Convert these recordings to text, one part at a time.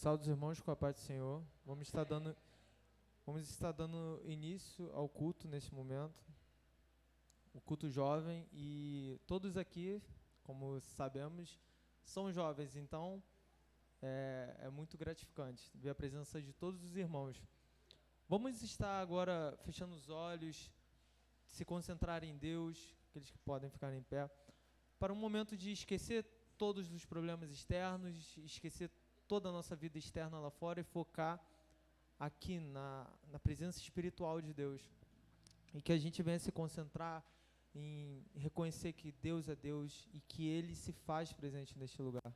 Salve os irmãos com a paz do Senhor. Vamos estar dando início ao culto nesse momento, o culto jovem, e todos aqui, como sabemos, são jovens, então é muito gratificante ver a presença de todos os irmãos. Vamos estar agora fechando os olhos, se concentrar em Deus, aqueles que podem ficar em pé, para um momento de esquecer todos os problemas externos, esquecer toda a nossa vida externa lá fora e focar aqui na presença espiritual de Deus. E que a gente venha se concentrar em reconhecer que Deus é Deus e que Ele se faz presente neste lugar.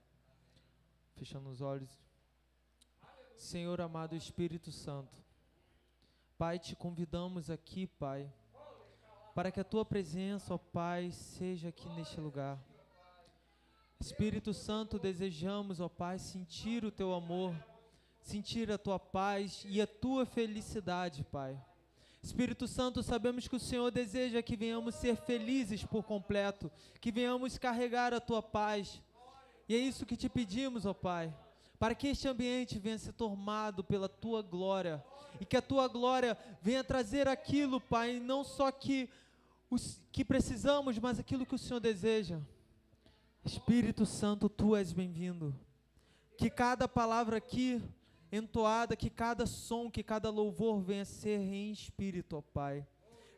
Fechando os olhos. Senhor amado Espírito Santo, Pai, te convidamos aqui, Pai, para que a Tua presença, ó Pai, seja aqui neste lugar. Espírito Santo, desejamos, ó Pai, sentir o Teu amor, sentir a Tua paz e a Tua felicidade, Pai. Espírito Santo, sabemos que o Senhor deseja que venhamos ser felizes por completo, que venhamos carregar a Tua paz. E é isso que te pedimos, ó Pai, para que este ambiente venha ser tomado pela Tua glória, e que a Tua glória venha trazer aquilo, Pai, não só que precisamos, mas aquilo que o Senhor deseja. Espírito Santo, Tu és bem-vindo. Que cada palavra aqui entoada, que cada som, que cada louvor venha ser em espírito, ó Pai.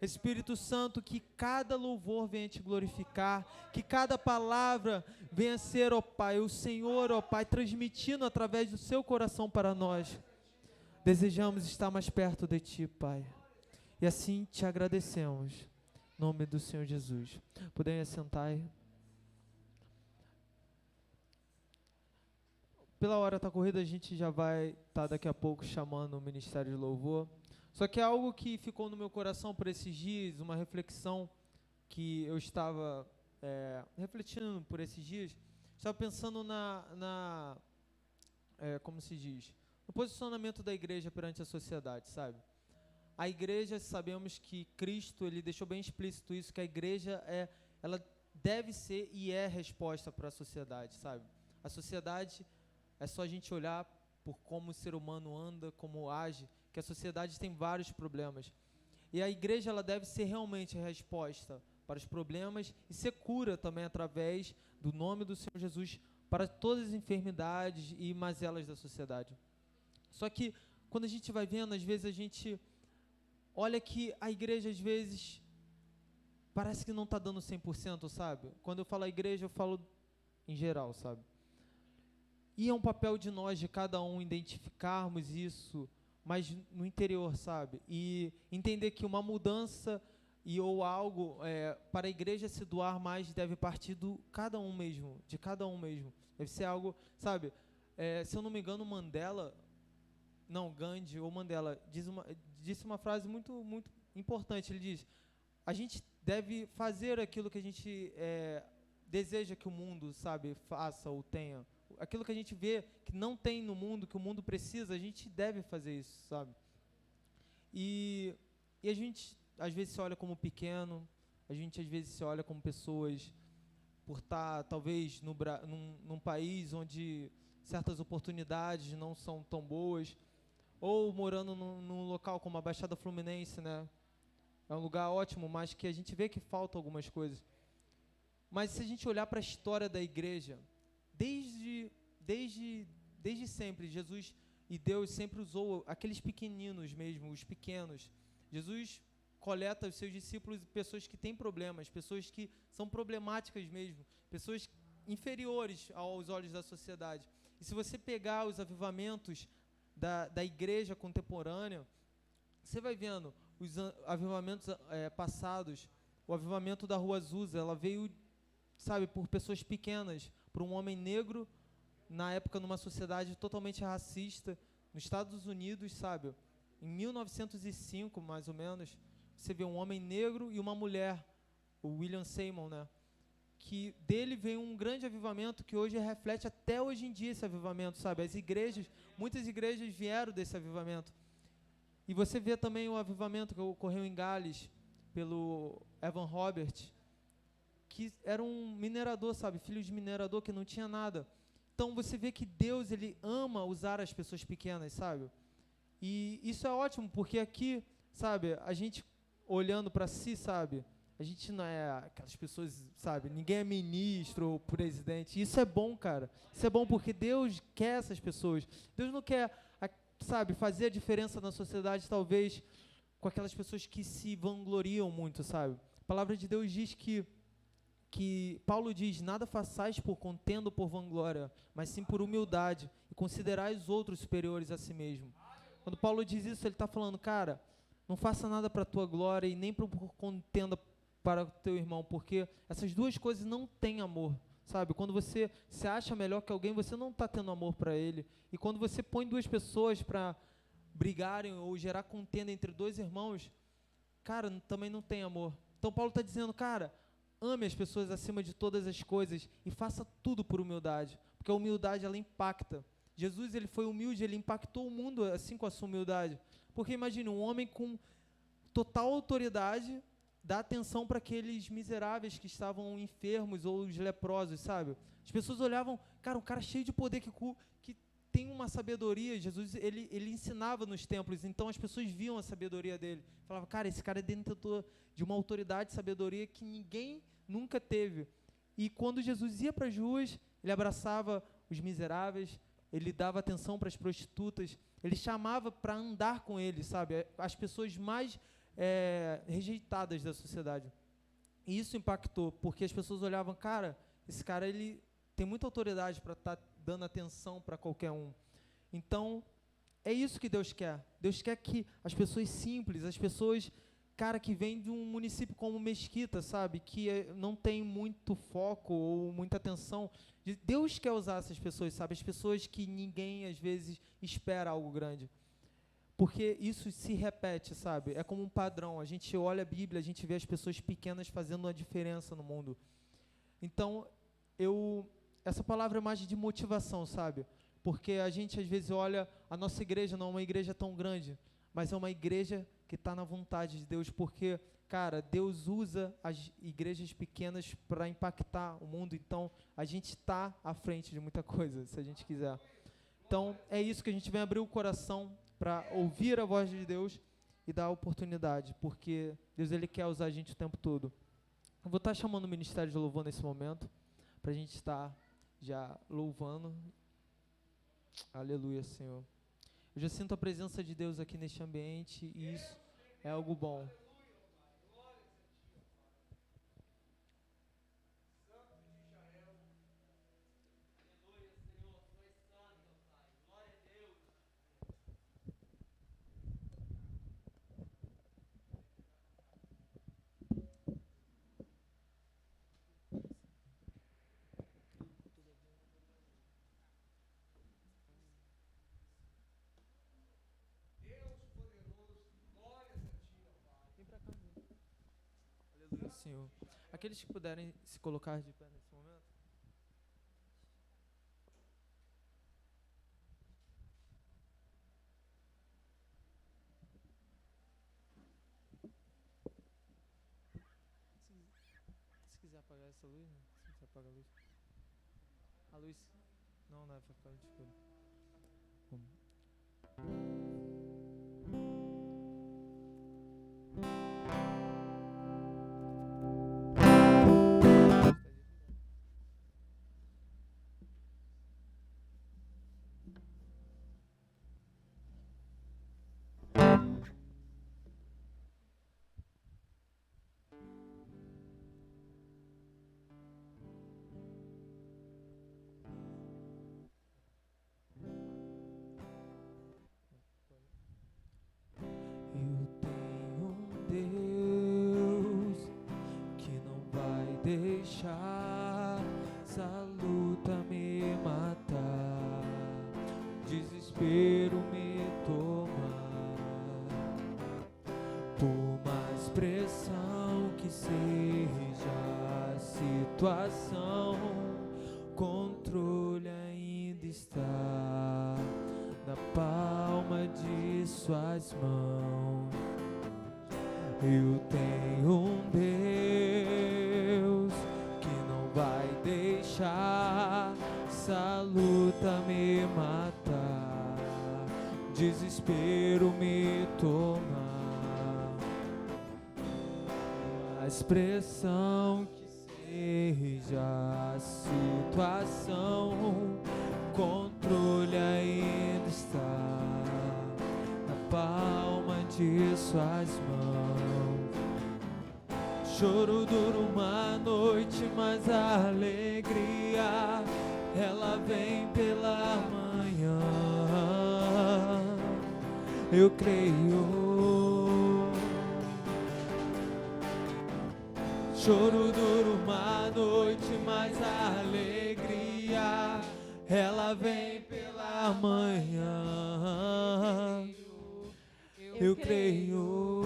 Espírito Santo, que cada louvor venha te glorificar, que cada palavra venha ser, ó Pai, o Senhor, ó Pai, transmitindo através do seu coração para nós. Desejamos estar mais perto de Ti, Pai. E assim te agradecemos. Em nome do Senhor Jesus. Podem assentar aí. Pela hora tá corrida, a gente já vai estar daqui a pouco chamando o Ministério de Louvor. Só que é algo que ficou no meu coração por esses dias, uma reflexão que eu estava refletindo por esses dias. Estava pensando como se diz, no posicionamento da igreja perante a sociedade, sabe? A igreja, sabemos que Cristo, ele deixou bem explícito isso, que a igreja ela deve ser e é resposta para a sociedade, sabe? A sociedade, é só a gente olhar por como o ser humano anda, como age, que a sociedade tem vários problemas. E a igreja, ela deve ser realmente a resposta para os problemas e ser cura também através do nome do Senhor Jesus para todas as enfermidades e mazelas da sociedade. Só que quando a gente vai vendo, às vezes a gente olha que a igreja, às vezes, parece que não está dando 100%, sabe? Quando eu falo a igreja, eu falo em geral, sabe? E é um papel de nós, de cada um, identificarmos isso, mas no interior, sabe? E entender que uma mudança ou algo para a igreja se doar mais deve partir de cada um mesmo. Deve ser algo, sabe? Se eu não me engano, Gandhi ou Mandela disse uma frase muito, muito importante. Ele diz: a gente deve fazer aquilo que a gente deseja que o mundo, sabe, faça ou tenha. Aquilo que a gente vê que não tem no mundo, que o mundo precisa, a gente deve fazer isso, sabe? E a gente, às vezes, se olha como pequeno, a gente, às vezes, se olha como pessoas por estar, talvez, num país onde certas oportunidades não são tão boas, ou morando num local como a Baixada Fluminense, né? É um lugar ótimo, mas que a gente vê que falta algumas coisas. Mas se a gente olhar para a história da igreja, desde sempre, Jesus e Deus sempre usou aqueles pequeninos mesmo, os pequenos. Jesus coleta os seus discípulos, pessoas que têm problemas, pessoas que são problemáticas mesmo, pessoas inferiores aos olhos da sociedade. E se você pegar os avivamentos da igreja contemporânea, você vai vendo os avivamentos passados. O avivamento da Rua Azusa, ela veio, sabe, por pessoas pequenas, por um homem negro, na época numa sociedade totalmente racista, nos Estados Unidos, sabe, em 1905, mais ou menos, você vê um homem negro e uma mulher, o William Seymour, né, que dele veio um grande avivamento que hoje reflete até hoje em dia esse avivamento, sabe, muitas igrejas vieram desse avivamento. E você vê também o avivamento que ocorreu em Gales, pelo Evan Robert, que era um minerador, sabe, filho de minerador que não tinha nada. Então você vê que Deus, ele ama usar as pessoas pequenas, sabe? E isso é ótimo, porque aqui, sabe, a gente olhando para si, sabe, a gente não é aquelas pessoas, sabe, ninguém é ministro ou presidente. Isso é bom, cara. Isso é bom porque Deus quer essas pessoas. Deus não quer, sabe, fazer a diferença na sociedade, talvez, com aquelas pessoas que se vangloriam muito, sabe? A palavra de Deus diz que Paulo diz, nada façais por contenda ou por vanglória, mas sim por humildade, e considerai os outros superiores a si mesmo. Quando Paulo diz isso, ele está falando, cara, não faça nada para a tua glória e nem por contenda para o teu irmão, porque essas duas coisas não têm amor, sabe? Quando você se acha melhor que alguém, você não está tendo amor para ele. E quando você põe duas pessoas para brigarem ou gerar contenda entre dois irmãos, cara, também não tem amor. Então Paulo está dizendo, cara, ame as pessoas acima de todas as coisas e faça tudo por humildade, porque a humildade, ela impacta. Jesus, ele foi humilde, ele impactou o mundo assim com a sua humildade. Porque imagine, um homem com total autoridade dá atenção para aqueles miseráveis que estavam enfermos ou os leprosos, sabe? As pessoas olhavam, cara, um cara cheio de poder que tem uma sabedoria. Jesus, ele ensinava nos templos, então as pessoas viam a sabedoria dele. Falavam, cara, esse cara é detentor de uma autoridade e sabedoria que ninguém nunca teve. E quando Jesus ia para as ruas, ele abraçava os miseráveis, ele dava atenção para as prostitutas, ele chamava para andar com ele, sabe? As pessoas mais rejeitadas da sociedade. E isso impactou, porque as pessoas olhavam, cara, esse cara, ele tem muita autoridade para estar dando atenção para qualquer um. Então, é isso que Deus quer. Deus quer que as pessoas simples, as pessoas, cara, que vêm de um município como Mesquita, sabe, que não tem muito foco ou muita atenção, Deus quer usar essas pessoas, sabe, as pessoas que ninguém, às vezes, espera algo grande. Porque isso se repete, sabe, é como um padrão. A gente olha a Bíblia, a gente vê as pessoas pequenas fazendo uma diferença no mundo. Então, essa palavra é mais de motivação, sabe, porque a gente, às vezes, olha, a nossa igreja não é uma igreja tão grande, mas é uma igreja que está na vontade de Deus, porque, cara, Deus usa as igrejas pequenas para impactar o mundo, então a gente está à frente de muita coisa, se a gente quiser. Então, é isso que a gente vem abrir o coração para ouvir a voz de Deus e dar a oportunidade, porque Deus, ele quer usar a gente o tempo todo. Eu vou estar chamando o Ministério de Louvor nesse momento, para a gente estar já louvando. Aleluia, Senhor. Eu já sinto a presença de Deus aqui neste ambiente e isso é algo bom. Aleluia, Senhor. Aqueles que puderem se colocar de pé nesse momento. Se quiser apagar essa luz, né? Se quiser apagar a luz. A luz. Não, vai ficar de escuro. Deixar essa luta me matar, desespero me tomar, por mais pressão que seja a situação, controle ainda está na palma de suas mãos. Eu tenho um Deus que não vai deixar essa luta luta me matar, desespero me tomar, a expressão que seja a situação, controle ainda está na palma de suas mãos. Choro dura uma noite, mas a alegria ela vem pela manhã. Eu creio. Choro dura uma noite, mas a alegria ela vem pela manhã. Eu creio.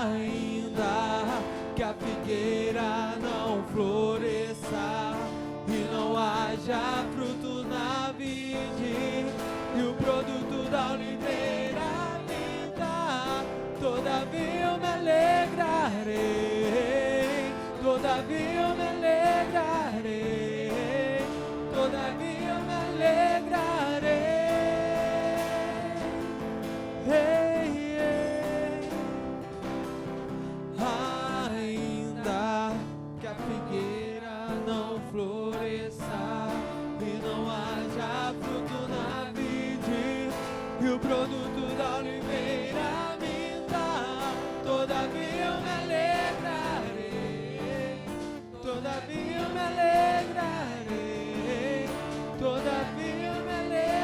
Ainda que a figueira não floresça e não haja fruto na vide, e o produto da oliveira minta, todavia eu me alegrarei, todavia eu me alegrarei, todavia eu me alegrarei. Ainda que a figueira não floresça e não haja fruto na vide, e o produto da oliveira minta, todavia eu me alegrarei, todavia eu me alegrarei, todavia eu me alegrarei.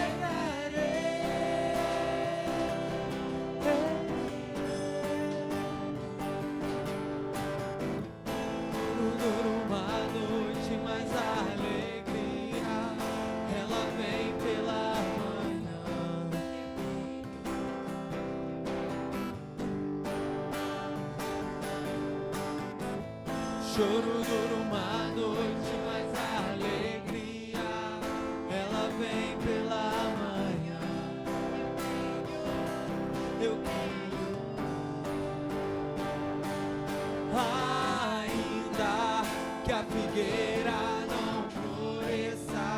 Dura uma noite, mas a alegria ela vem pela manhã. Choro dura uma noite, mas a alegria ela vem pela manhã. Eu creio. Ainda que a figueira não floresça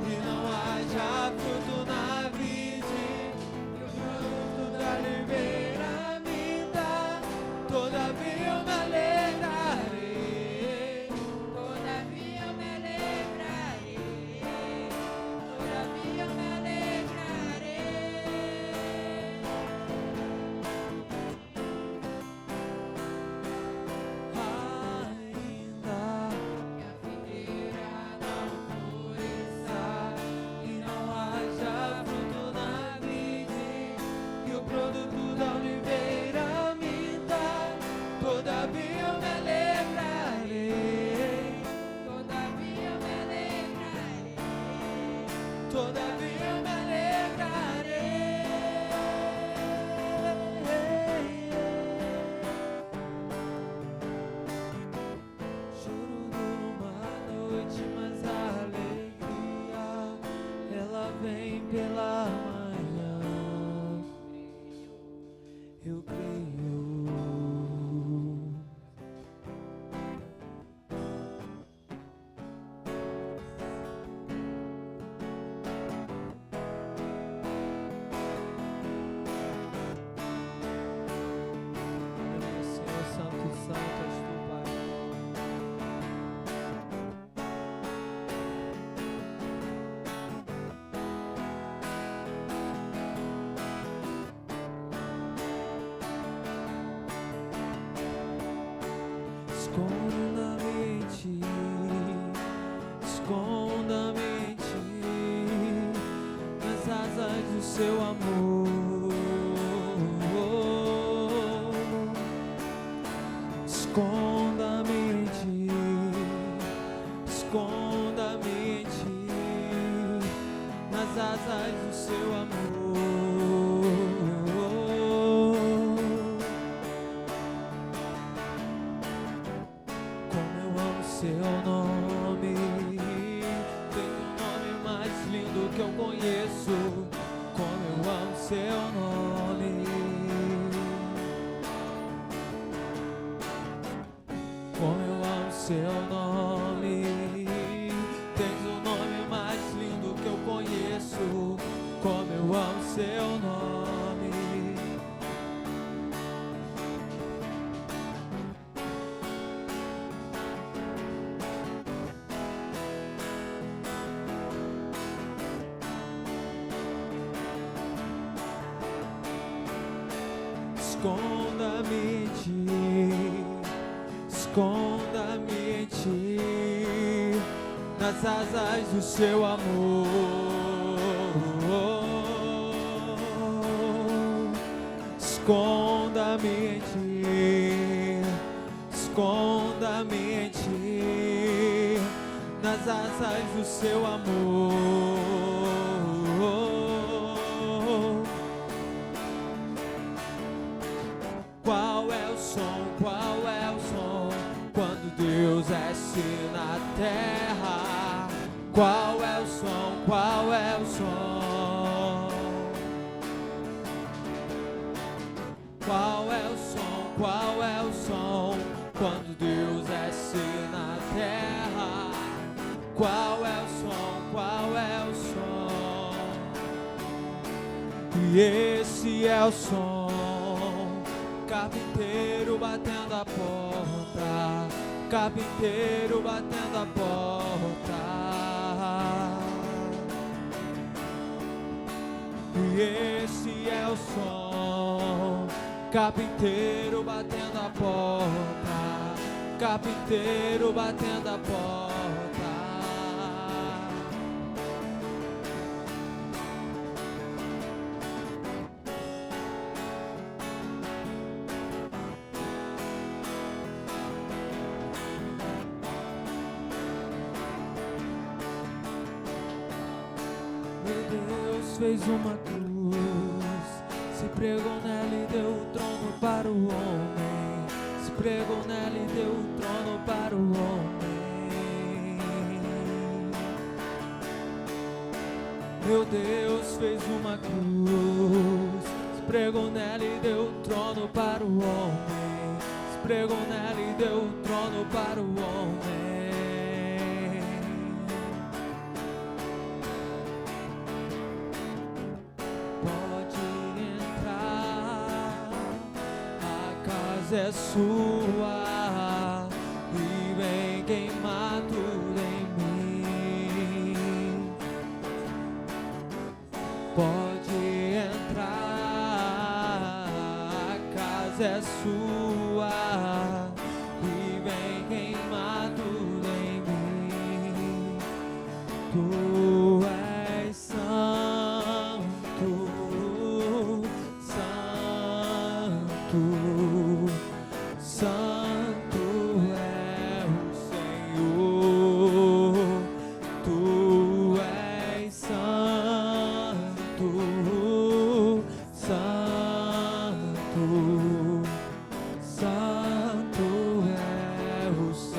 e não haja fruto na vide, e o fruto da oliveira minta, todavia eu me alegrarei, todavia eu me alegrarei, todavia eu me alegrarei. Ainda que a figueira não floresça e não haja fruto na vide, e o produto da oliveira minta, todavia eu me alegrarei, todavia eu me alegrarei, todavia eu me alegrarei. Choro dura uma noite, mas a alegria ela vem pela manhã. Eu creio. Senhor Santo, Santo és tu, Pai. Esconda-me em ti, esconda-me em ti, nas asas do seu amor. Esconda-me em ti, esconda-me em ti, nas asas do seu amor. Como eu amo seu nome, tem um nome mais lindo que eu conheço. Como eu amo seu nome. Como eu amo seu nome. esconda-me em ti, esconda-me em ti, nas asas do seu amor. Esconda-me em ti, esconda-me em ti, nas asas do seu amor. Qual é o som, qual é o som, quando Deus desce na terra? Qual é o som, qual é o som? Qual é o som, qual é o som, quando Deus desce na terra? Qual é o som, qual é o som? E esse é o som, carpinteiro batendo a porta, carpinteiro batendo a porta. E esse é o som, carpinteiro batendo a porta, carpinteiro batendo a porta. Fez uma cruz, se pregou nela e deu o trono para o homem, se pregou nela e deu o trono para o homem. Meu Deus fez uma cruz, se pregou nela e deu o trono para o homem, se pregou nela e deu o trono para o homem. É sua e vem queimar tudo em mim. Pode entrar, a casa é sua e vem queimar tudo em mim. Tu és santo, santo. Santo é o Senhor, Tu és santo, santo, santo é o Senhor.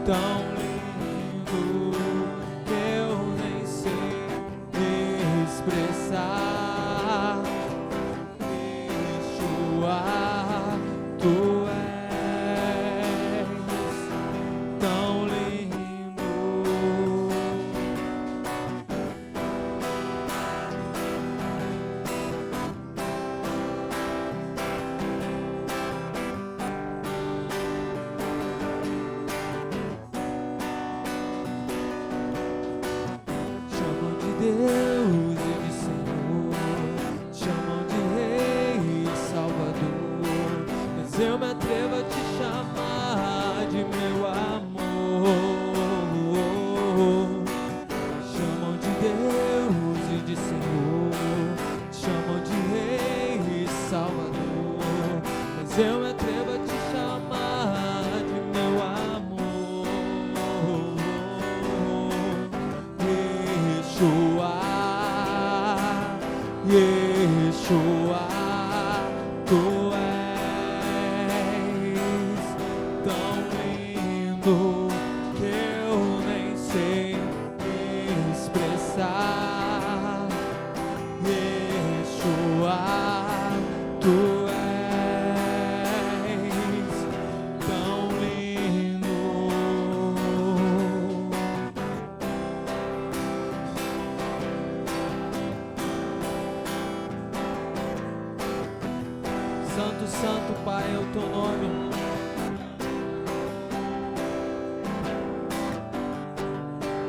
Tão lindo que eu nem sei expressar. Yeshua, Tu és tão lindo. Deus e de Senhor, chamam de Rei e Salvador, mas eu me atrevo a te chamar de Yeshua, tu és tão lindo que eu nem sei expressar. Yeshua, tu és tão lindo. Santo, Santo Pai é o teu nome.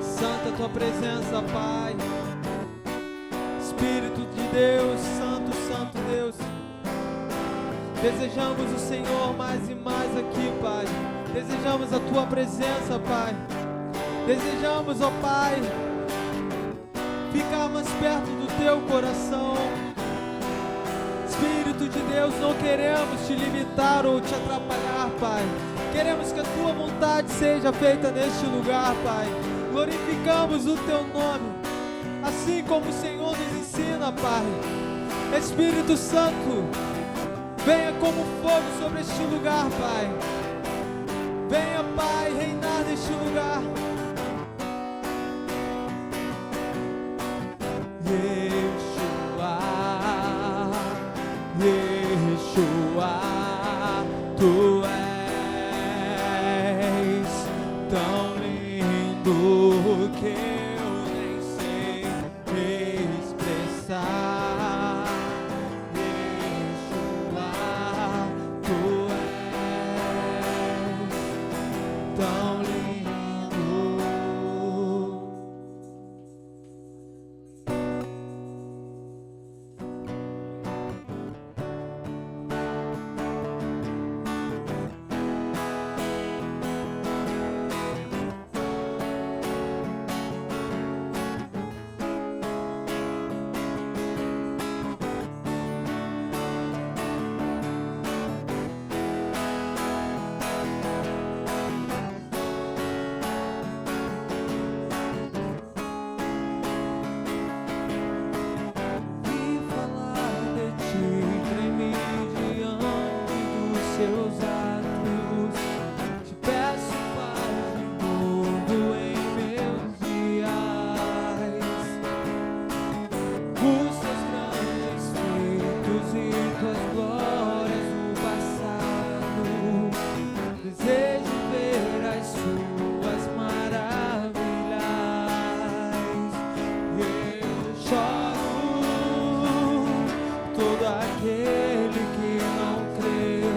Santa tua presença, Pai. Espírito de Deus, Santo, Santo Deus. Desejamos o Senhor mais e mais aqui, Pai. Desejamos a tua presença, Pai. Desejamos, ó Pai, ficar mais perto do teu coração. Espírito de Deus, não queremos te limitar ou te atrapalhar, Pai. Queremos que a tua vontade seja feita neste lugar, Pai. Glorificamos o teu nome, assim como o Senhor nos ensina, Pai. Espírito Santo, venha como fogo sobre este lugar, Pai. Venha, Pai, reinar neste lugar. Yeshua, tu és tão lindo que eu nem sei expressar. Yeshua, tu és tão lindo. Seus atos, te peço, Pai, de novo em meus dias. Os teus grandes feitos e tuas glórias no passado, desejo ver as suas maravilhas. Eu choro todo aquele que não creu.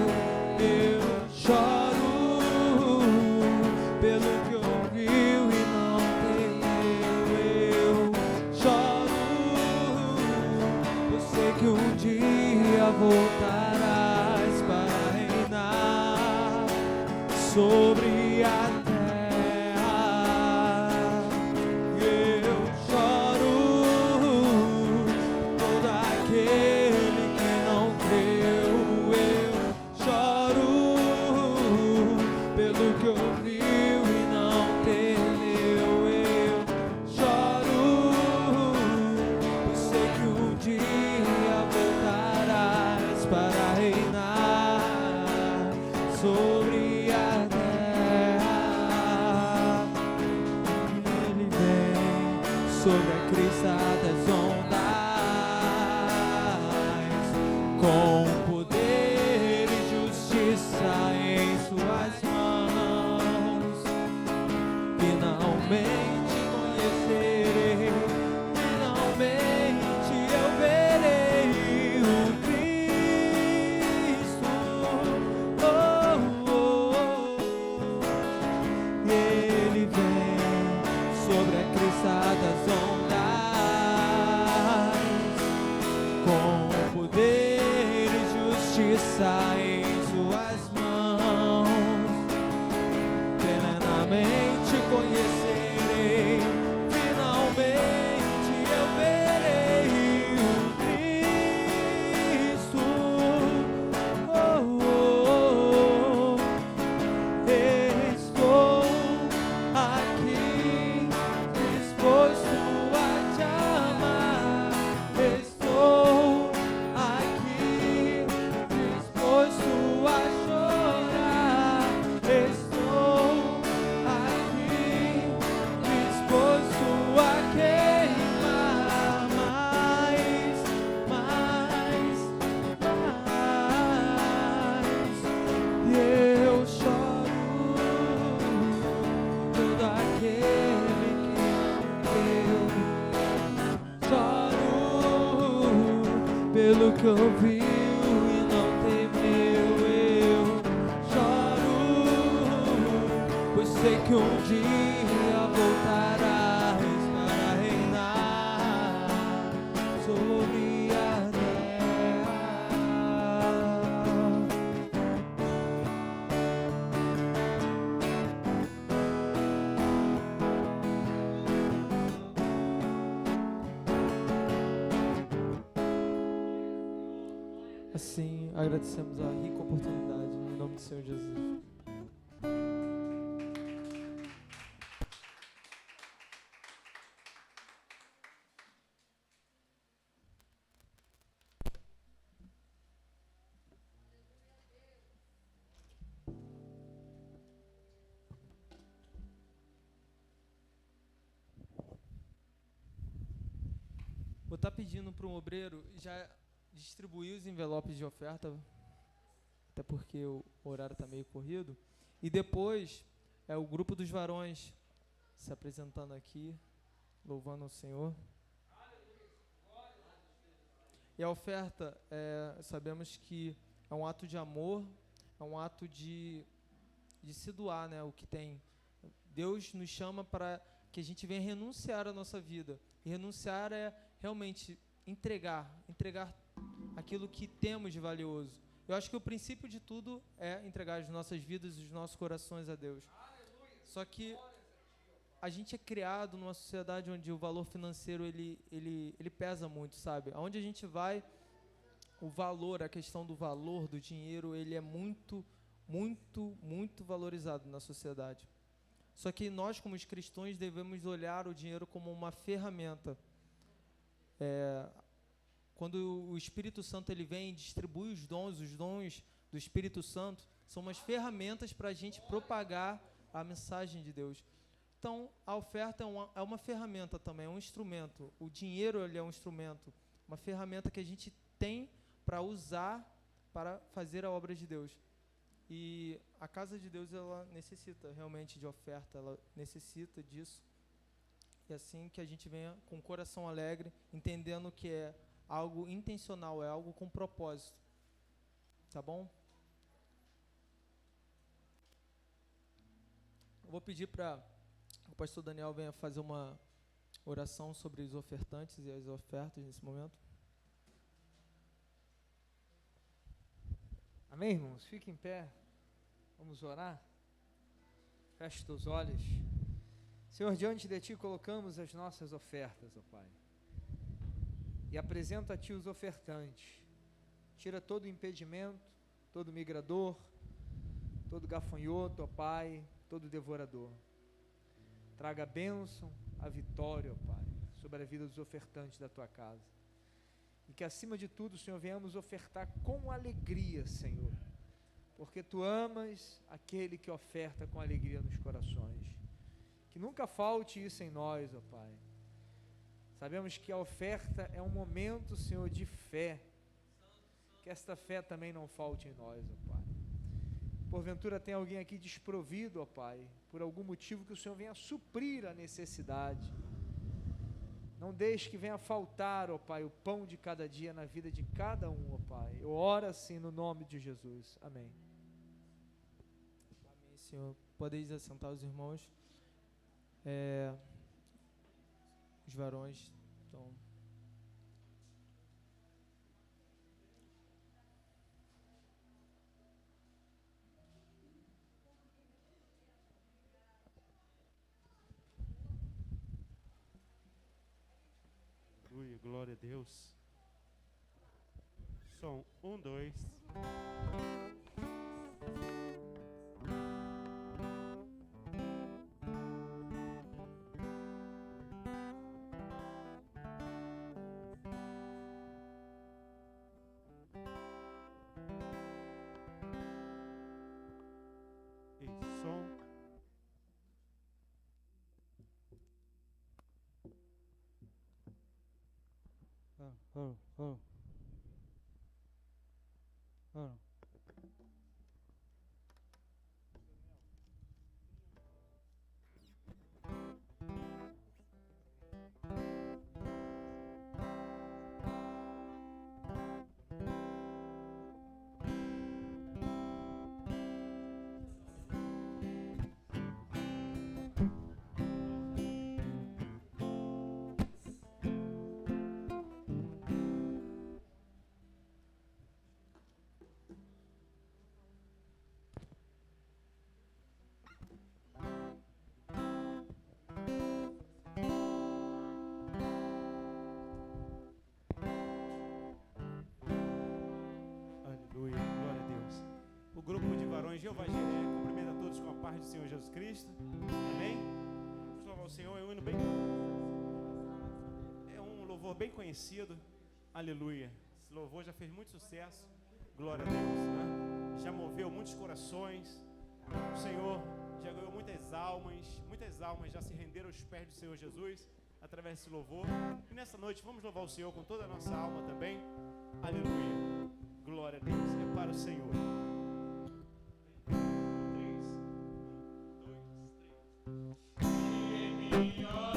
Eu choro pelo que ouviu e não temeu. Eu choro, eu sei que um dia voltarás para reinar sobre a terra. Eu choro todo aquele que não creu. Eu choro pelo que ouviu e não temeu. Eu choro, eu sei que um dia voltarás para reinar sobre a terra. Ele vem sobre a crista das ondas, com poder e justiça em suas mãos. Finalmente conhecerei, finalmente eu verei o Cristo. Oh, oh, oh. Ele vem sobre a crista das ondas, com poder e justiça em suas mãos. Plenamente conhecerei, finalmente eu verei o Cristo. Oh, oh, oh. Estou aqui disposto pelo que ouviu e não temeu, eu choro, pois sei que um dia voltarás para reinar sobre a terra. Assim, agradecemos a rica oportunidade, em nome do Senhor Jesus. Vou estar pedindo para um obreiro já distribuir os envelopes de oferta, até porque o horário está meio corrido. E depois é o grupo dos varões se apresentando aqui, louvando ao Senhor. E a oferta, sabemos que é um ato de amor, é um ato de se doar, né, o que tem. Deus nos chama para que a gente venha renunciar à nossa vida. E renunciar é realmente entregar aquilo que temos de valioso. Eu acho que o princípio de tudo é entregar as nossas vidas e os nossos corações a Deus. Só que a gente é criado numa sociedade onde o valor financeiro ele pesa muito, sabe? Aonde a gente vai, o valor, a questão do valor do dinheiro, ele é muito, muito, muito valorizado na sociedade. Só que nós, como os cristãos, devemos olhar o dinheiro como uma ferramenta. Quando o Espírito Santo ele vem e distribui os dons do Espírito Santo são umas ferramentas para a gente propagar a mensagem de Deus. Então, a oferta é uma ferramenta também, é um instrumento. O dinheiro ele é um instrumento, uma ferramenta que a gente tem para usar para fazer a obra de Deus. E a casa de Deus, ela necessita realmente de oferta, ela necessita disso. E assim que a gente venha com o coração alegre, entendendo que é algo intencional, é algo com propósito. Tá bom? Eu vou pedir para o pastor Daniel venha fazer uma oração sobre os ofertantes e as ofertas nesse momento. Amém, irmãos? Fique em pé. Vamos orar. Feche teus olhos. Senhor, diante de Ti colocamos as nossas ofertas, ó Pai. E apresenta a Ti os ofertantes. Tira todo o impedimento, todo migrador, todo gafanhoto, ó Pai, todo devorador. Traga a bênção, a vitória, ó Pai, sobre a vida dos ofertantes da Tua casa. E que acima de tudo, Senhor, venhamos ofertar com alegria, Senhor, porque Tu amas aquele que oferta com alegria nos corações. Que nunca falte isso em nós, ó Pai. Sabemos que a oferta é um momento, Senhor, de fé. Que esta fé também não falte em nós, ó Pai. Porventura tem alguém aqui desprovido, ó Pai, por algum motivo, que o Senhor venha suprir a necessidade. Não deixe que venha faltar, ó Pai, o pão de cada dia na vida de cada um, ó Pai. Eu oro assim no nome de Jesus. Amém. Amém, Senhor. Podeis assentar os irmãos. Os varões. Então, glória a Deus. Som 1, 2. E som. Jeová Jireh, cumprimento a todos com a paz do Senhor Jesus Cristo. Amém? Vamos louvar o Senhor, é um hino bem... É um louvor bem conhecido. Aleluia. Esse louvor já fez muito sucesso. Glória a Deus, né? Já moveu muitos corações. O Senhor já ganhou muitas almas já se renderam aos pés do Senhor Jesus através desse louvor. E nessa noite vamos louvar o Senhor com toda a nossa alma também. Aleluia. Glória a Deus. É para o Senhor. 3, 2, 3.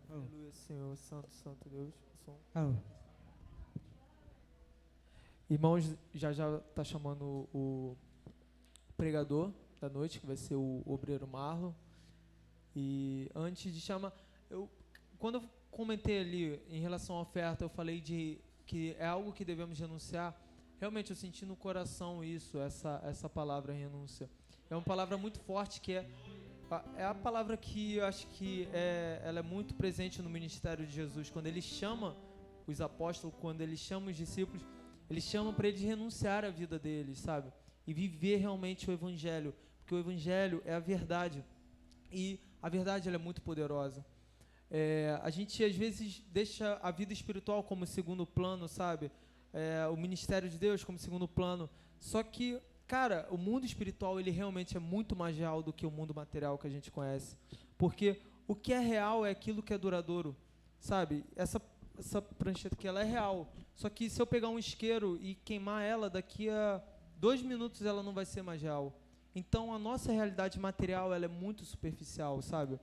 Aleluia, Senhor, santo Deus. Irmãos, já está chamando o pregador da noite, que vai ser o obreiro Marlon. E antes de chamar, quando eu comentei ali em relação à oferta, eu falei que é algo que devemos renunciar. Realmente eu senti no coração isso, essa palavra renúncia. É uma palavra muito forte, que é a palavra que eu acho que ela é muito presente no ministério de Jesus. Quando ele chama os apóstolos, quando ele chama os discípulos, ele chama para eles renunciar à vida deles, sabe? E viver realmente o evangelho, porque o evangelho é a verdade. E a verdade, ela é muito poderosa. A gente às vezes deixa a vida espiritual como segundo plano, sabe? O ministério de Deus como segundo plano. Só que cara, o mundo espiritual, ele realmente é muito mais real do que o mundo material que a gente conhece. Porque o que é real é aquilo que é duradouro, sabe? Essa prancheta aqui, ela é real. Só que se eu pegar um isqueiro e queimar ela, daqui a 2 minutos ela não vai ser mais real. Então, a nossa realidade material, ela é muito superficial, sabe?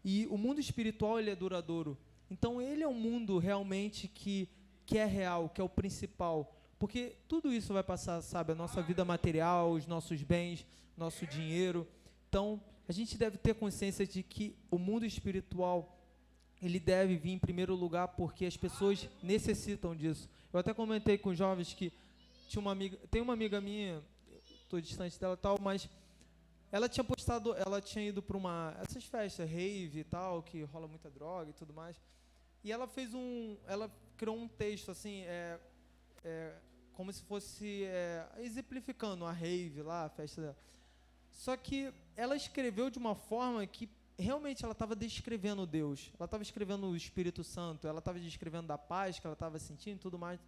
E o mundo espiritual, ele é duradouro. Então, ele é um mundo realmente que é real, que é o principal. Porque tudo isso vai passar, sabe? A nossa vida material, os nossos bens, nosso dinheiro. Então, a gente deve ter consciência de que o mundo espiritual, ele deve vir em primeiro lugar porque as pessoas necessitam disso. Eu até comentei com os jovens que tem uma amiga minha, estou distante dela e tal, mas ela tinha ido para essas festas, rave e tal, que rola muita droga e tudo mais, e ela criou um texto assim, como se fosse exemplificando a rave lá, a festa dela. Só que ela escreveu de uma forma que realmente ela estava descrevendo Deus, ela estava escrevendo o Espírito Santo, ela estava descrevendo da paz que ela estava sentindo e tudo mais.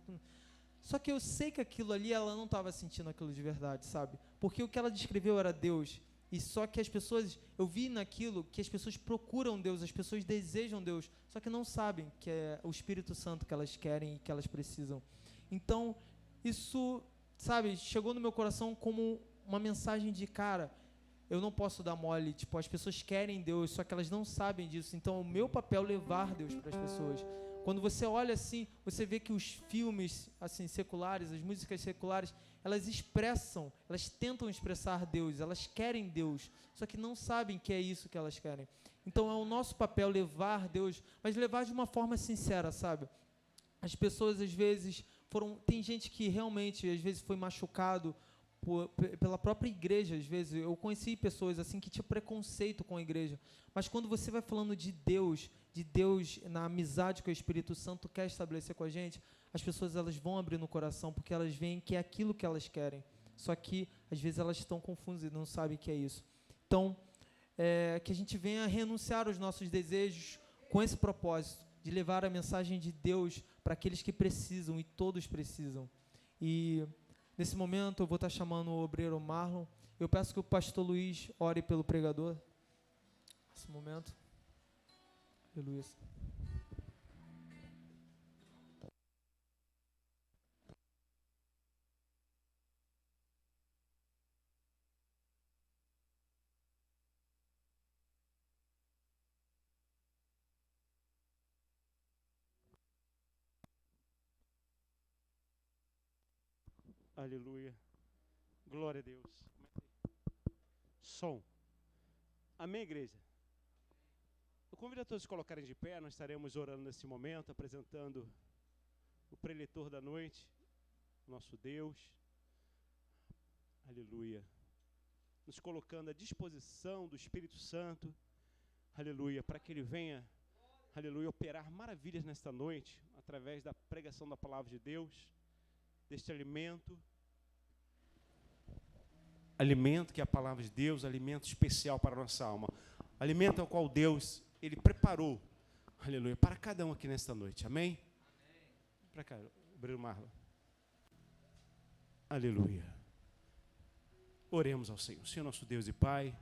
Só que eu sei que aquilo ali, ela não estava sentindo aquilo de verdade, sabe? Porque o que ela descreveu era Deus. E só que eu vi naquilo que as pessoas procuram Deus, as pessoas desejam Deus, só que não sabem que é o Espírito Santo que elas querem e que elas precisam. Então, isso, sabe, chegou no meu coração como uma mensagem de, cara, eu não posso dar mole, tipo, as pessoas querem Deus, só que elas não sabem disso. Então, o meu papel é levar Deus para as pessoas. Quando você olha assim, você vê que os filmes assim seculares, as músicas seculares, elas tentam expressar Deus, elas querem Deus, só que não sabem que é isso que elas querem. Então é o nosso papel levar Deus, mas levar de uma forma sincera, sabe? As pessoas às vezes tem gente que realmente às vezes foi machucado pela própria igreja. Às vezes eu conheci pessoas assim que tinham preconceito com a igreja, mas quando você vai falando de Deus na amizade que o Espírito Santo quer estabelecer com a gente, as pessoas elas vão abrir no coração, porque elas veem que é aquilo que elas querem, só que às vezes elas estão confusas e não sabem que é isso. Então, que a gente venha renunciar aos nossos desejos com esse propósito, de levar a mensagem de Deus para aqueles que precisam, e todos precisam. E nesse momento eu vou estar chamando o obreiro Marlon. Eu peço que o pastor Luiz ore pelo pregador nesse momento. Aleluia. Aleluia. Glória a Deus. Som. Amém, igreja? Eu convido a todos a se colocarem de pé. Nós estaremos orando nesse momento, apresentando o preletor da noite, nosso Deus. Aleluia. Nos colocando à disposição do Espírito Santo. Aleluia. Para que Ele venha, aleluia, operar maravilhas nesta noite, através da pregação da palavra de Deus, deste alimento que é a palavra de Deus, alimento especial para a nossa alma, alimento ao qual Deus, Ele preparou, aleluia, para cada um aqui nesta noite, amém? Para cá, Bruno Marlon. Aleluia. Oremos ao Senhor. Senhor nosso Deus e Pai,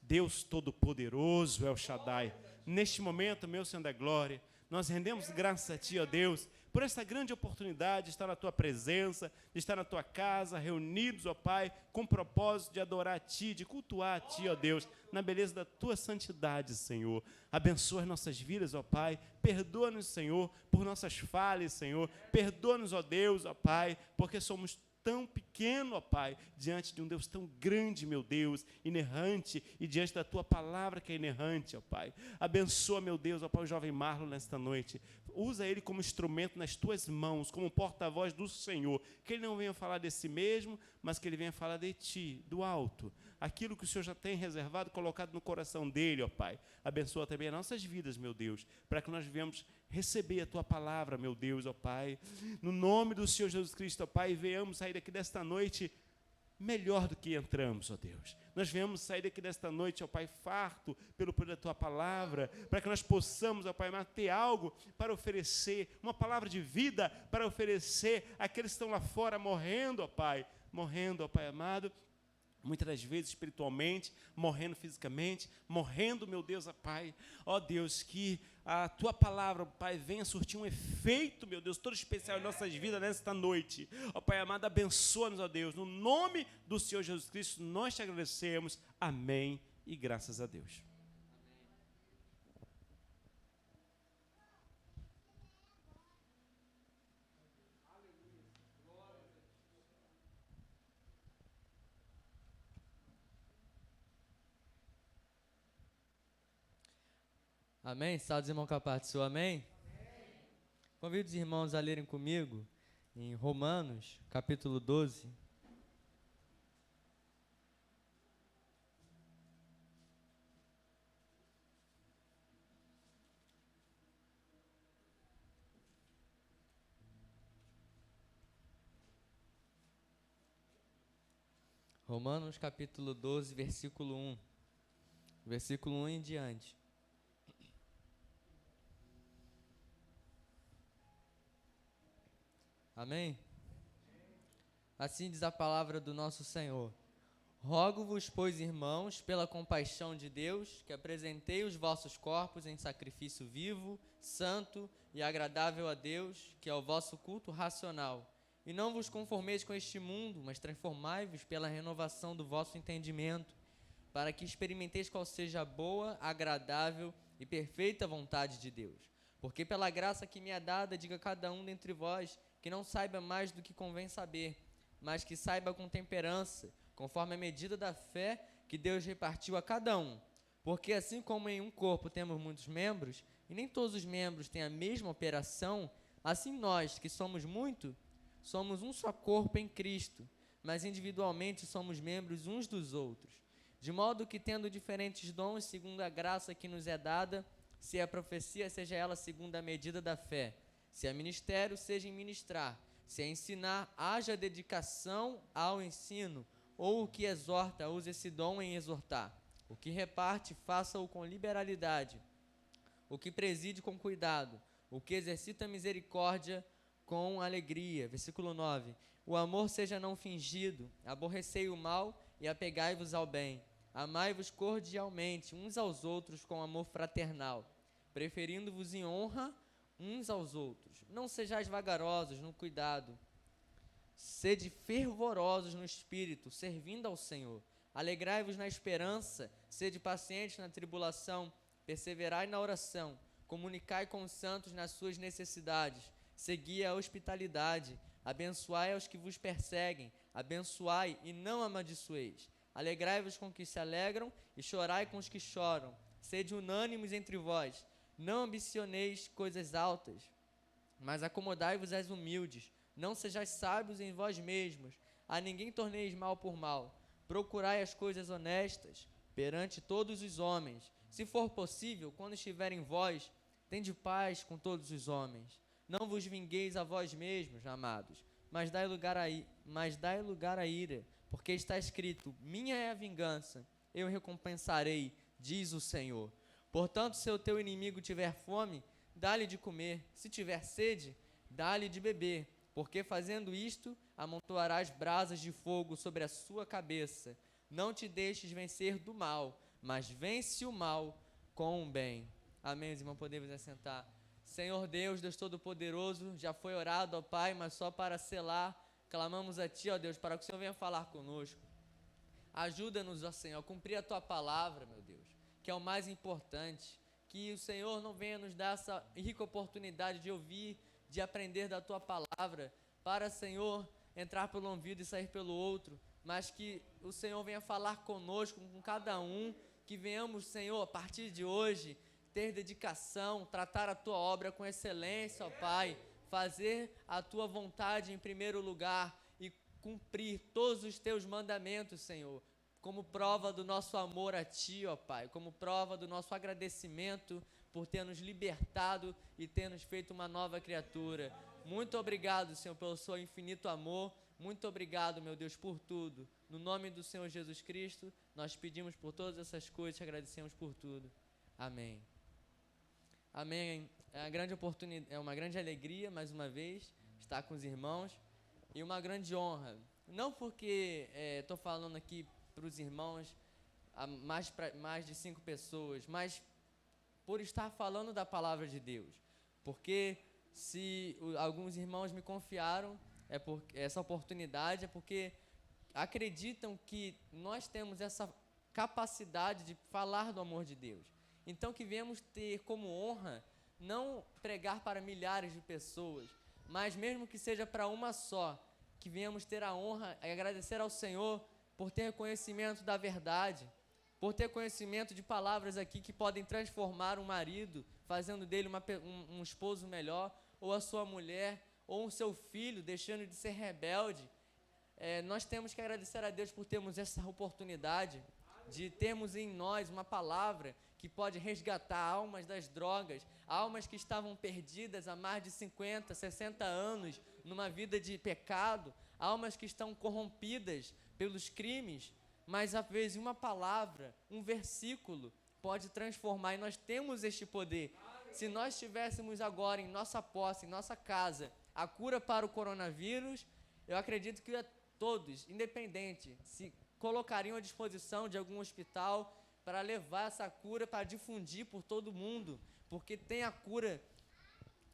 Deus Todo-Poderoso, El Shaddai, neste momento, meu Senhor da glória, nós rendemos graças a Ti, ó Deus, por esta grande oportunidade de estar na Tua presença, de estar na Tua casa, reunidos, ó Pai, com o propósito de adorar a Ti, de cultuar a Ti, ó Deus, na beleza da Tua santidade, Senhor. Abençoa as nossas vidas, ó Pai, perdoa-nos, Senhor, por nossas falhas, Senhor, perdoa-nos, ó Deus, ó Pai, porque somos tão pequeno, ó Pai, diante de um Deus tão grande, meu Deus, inerrante, e diante da Tua palavra que é inerrante, ó Pai. Abençoa, meu Deus, ó Pai, o jovem Marlon nesta noite. Usa ele como instrumento nas Tuas mãos, como porta-voz do Senhor. Que ele não venha falar de si mesmo, mas que ele venha falar de Ti, do alto. Aquilo que o Senhor já tem reservado, colocado no coração dele, ó Pai. Abençoa também as nossas vidas, meu Deus, para que nós venhamos receber a Tua palavra, meu Deus, ó Pai. No nome do Senhor Jesus Cristo, ó Pai, venhamos sair daqui desta noite melhor do que entramos, ó Deus. Nós venhamos sair daqui desta noite, ó Pai, farto pelo poder da Tua palavra, para que nós possamos, ó Pai, ter algo para oferecer, uma palavra de vida para oferecer àqueles que estão lá fora morrendo, ó Pai amado, muitas das vezes espiritualmente, morrendo fisicamente, morrendo, meu Deus, Pai. Ó Deus, que a Tua palavra, Pai, venha surtir um efeito, meu Deus, todo especial em nossas vidas nesta noite. Ó Pai amado, abençoa-nos, ó Deus. No nome do Senhor Jesus Cristo, nós te agradecemos. Amém e graças a Deus. Amém? Salve, irmão que participou, amém? Amém? Convido os irmãos a lerem comigo em Romanos, capítulo 12. Romanos, capítulo 12, versículo 1. Versículo 1 em diante. Amém? Assim diz a palavra do nosso Senhor. Rogo-vos, pois, irmãos, pela compaixão de Deus, que apresentei os vossos corpos em sacrifício vivo, santo e agradável a Deus, que é o vosso culto racional. E não vos conformeis com este mundo, mas transformai-vos pela renovação do vosso entendimento, para que experimenteis qual seja a boa, agradável e perfeita vontade de Deus. Porque pela graça que me é dada, diga cada um dentre vós, que não saiba mais do que convém saber, mas que saiba com temperança, conforme a medida da fé que Deus repartiu a cada um. Porque assim como em um corpo temos muitos membros, e nem todos os membros têm a mesma operação, assim nós, que somos muito, somos um só corpo em Cristo, mas individualmente somos membros uns dos outros. De modo que, tendo diferentes dons, segundo a graça que nos é dada, se é a profecia, seja ela segundo a medida da fé. Se é ministério, seja em ministrar. Se é ensinar, haja dedicação ao ensino. Ou o que exorta, use esse dom em exortar. O que reparte, faça-o com liberalidade. O que preside, com cuidado. O que exercita misericórdia, com alegria. Versículo 9. O amor seja não fingido. Aborrecei o mal e apegai-vos ao bem. Amai-vos cordialmente uns aos outros com amor fraternal, preferindo-vos em honra uns aos outros. Não sejais vagarosos no cuidado. Sede fervorosos no espírito, servindo ao Senhor. Alegrai-vos na esperança, sede pacientes na tribulação, perseverai na oração, comunicai com os santos nas suas necessidades, segui a hospitalidade, abençoai aos que vos perseguem, abençoai e não amaldiçoeis. Alegrai-vos com os que se alegram e chorai com os que choram. Sede unânimes entre vós. Não ambicioneis coisas altas, mas acomodai-vos às humildes. Não sejais sábios em vós mesmos. A ninguém torneis mal por mal. Procurai as coisas honestas perante todos os homens. Se for possível, quando estiver em vós, tende paz com todos os homens. Não vos vingueis a vós mesmos, amados, mas dai lugar à ira, porque está escrito: minha é a vingança, eu recompensarei, diz o Senhor. Portanto, se o teu inimigo tiver fome, dá-lhe de comer. Se tiver sede, dá-lhe de beber. Porque fazendo isto, amontoarás brasas de fogo sobre a sua cabeça. Não te deixes vencer do mal, mas vence o mal com o bem. Amém, irmão, podemos assentar. Senhor Deus, Deus Todo-Poderoso, já foi orado, ó Pai, mas só para selar, clamamos a Ti, ó Deus, para que o Senhor venha falar conosco. Ajuda-nos, ó Senhor, a cumprir a Tua palavra, meu Deus, que é o mais importante. Que o Senhor não venha nos dar essa rica oportunidade de ouvir, de aprender da Tua palavra, para, Senhor, entrar pelo ouvido e sair pelo outro, mas que o Senhor venha falar conosco, com cada um, que venhamos, Senhor, a partir de hoje, ter dedicação, tratar a Tua obra com excelência, ó Pai, fazer a Tua vontade em primeiro lugar e cumprir todos os Teus mandamentos, Senhor, como prova do nosso amor a Ti, ó Pai, como prova do nosso agradecimento por ter nos libertado e ter nos feito uma nova criatura. Muito obrigado, Senhor, pelo Seu infinito amor. Muito obrigado, meu Deus, por tudo. No nome do Senhor Jesus Cristo, nós pedimos por todas essas coisas e agradecemos por tudo. Amém. Amém. É uma grande alegria, mais uma vez, estar com os irmãos e uma grande honra. Não porque estou falando aqui para os irmãos, mais de 5 pessoas, mas por estar falando da palavra de Deus. Porque se alguns irmãos me confiaram essa oportunidade, é porque acreditam que nós temos essa capacidade de falar do amor de Deus. Então que viemos ter como honra não pregar para milhares de pessoas, mas mesmo que seja para uma só, que viemos ter a honra e agradecer ao Senhor por ter conhecimento da verdade, por ter conhecimento de palavras aqui que podem transformar um marido, fazendo dele um esposo melhor, ou a sua mulher, ou o seu filho, deixando de ser rebelde. Nós temos que agradecer a Deus por termos essa oportunidade de termos em nós uma palavra que pode resgatar almas das drogas, almas que estavam perdidas há mais de 50, 60 anos numa vida de pecado, almas que estão corrompidas pelos crimes, mas às vezes uma palavra, um versículo pode transformar, e nós temos este poder. Se nós tivéssemos agora em nossa posse, em nossa casa, a cura para o coronavírus, eu acredito que todos, independente, se colocariam à disposição de algum hospital para levar essa cura, para difundir por todo mundo, porque tem a cura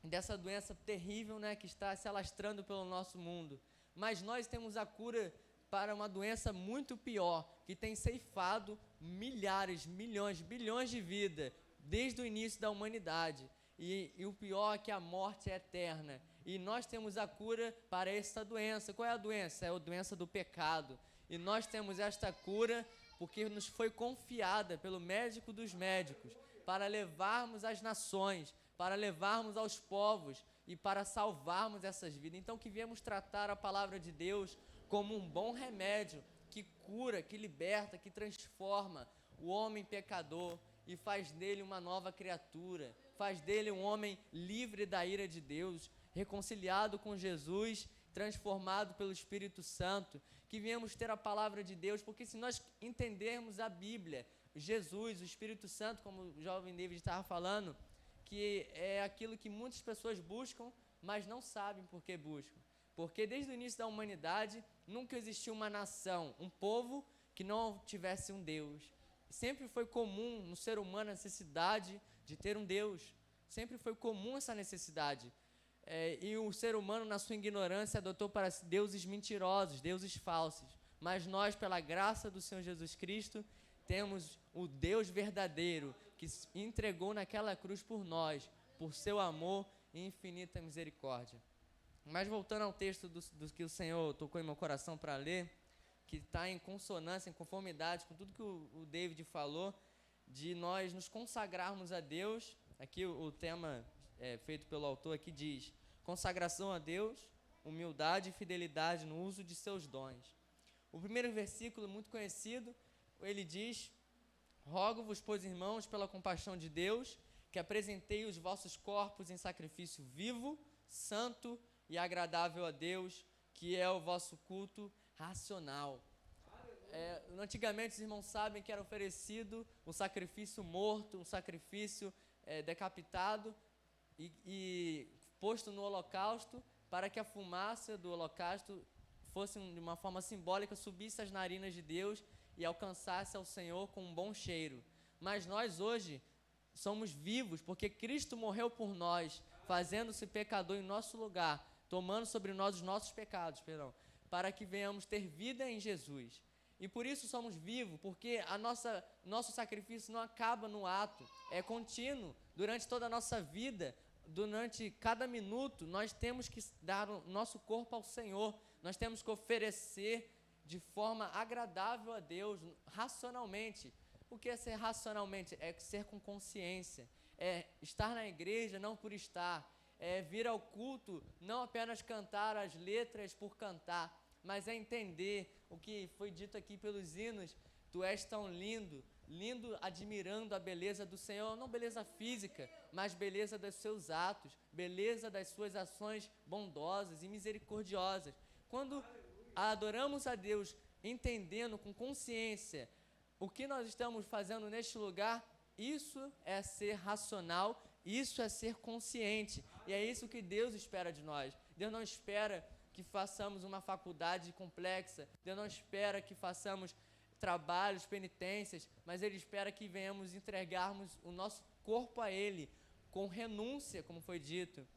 dessa doença terrível, né, que está se alastrando pelo nosso mundo. Mas nós temos a cura para uma doença muito pior, que tem ceifado milhares, milhões, bilhões de vidas desde o início da humanidade. E o pior é que a morte é eterna. E nós temos a cura para essa doença. Qual é a doença? É a doença do pecado. E nós temos esta cura porque nos foi confiada pelo médico dos médicos para levarmos às nações, para levarmos aos povos e para salvarmos essas vidas. Então que viemos tratar a palavra de Deus como um bom remédio que cura, que liberta, que transforma o homem pecador e faz dele uma nova criatura, faz dele um homem livre da ira de Deus, reconciliado com Jesus, transformado pelo Espírito Santo, que viemos ter a palavra de Deus, porque se nós entendermos a Bíblia, Jesus, o Espírito Santo, como o jovem David estava falando, que é aquilo que muitas pessoas buscam, mas não sabem por que buscam. Porque desde o início da humanidade, nunca existiu uma nação, um povo que não tivesse um Deus. Sempre foi comum no ser humano a necessidade de ter um Deus. Sempre foi comum essa necessidade. E o ser humano, na sua ignorância, adotou para si deuses mentirosos, deuses falsos. Mas nós, pela graça do Senhor Jesus Cristo, temos o Deus verdadeiro, que entregou naquela cruz por nós, por seu amor e infinita misericórdia. Mas voltando ao texto do que o Senhor tocou em meu coração para ler, que está em consonância, em conformidade com tudo que o David falou, de nós nos consagrarmos a Deus. Aqui o tema feito pelo autor aqui diz: consagração a Deus, humildade e fidelidade no uso de seus dons. O primeiro versículo, muito conhecido, ele diz: rogo-vos, pois, irmãos, pela compaixão de Deus, que apresentei os vossos corpos em sacrifício vivo, santo e agradável a Deus, que é o vosso culto racional. Antigamente os irmãos sabem que era oferecido um sacrifício morto, um sacrifício decapitado e posto no holocausto, para que a fumaça do holocausto fosse de uma forma simbólica, subisse às narinas de Deus e alcançasse ao Senhor com um bom cheiro. Mas nós hoje somos vivos porque Cristo morreu por nós, fazendo-se pecador em nosso lugar, tomando sobre nós os nossos pecados, para que venhamos ter vida em Jesus. E por isso somos vivos, porque nosso sacrifício não acaba no ato, é contínuo. Durante toda a nossa vida, durante cada minuto, nós temos que dar o nosso corpo ao Senhor, nós temos que oferecer de forma agradável a Deus, racionalmente. O que é ser racionalmente? É ser com consciência, é estar na igreja não por estar, é vir ao culto, não apenas cantar as letras por cantar, mas é entender o que foi dito aqui pelos hinos: tu és tão lindo, lindo admirando a beleza do Senhor, não beleza física, mas beleza dos seus atos, beleza das suas ações bondosas e misericordiosas. Quando adoramos a Deus entendendo com consciência o que nós estamos fazendo neste lugar, isso é ser racional, isso é ser consciente, e é isso que Deus espera de nós. Deus não espera que façamos uma faculdade complexa, Deus não espera que façamos trabalhos, penitências, mas Ele espera que venhamos entregarmos o nosso corpo a Ele, com renúncia, como foi dito.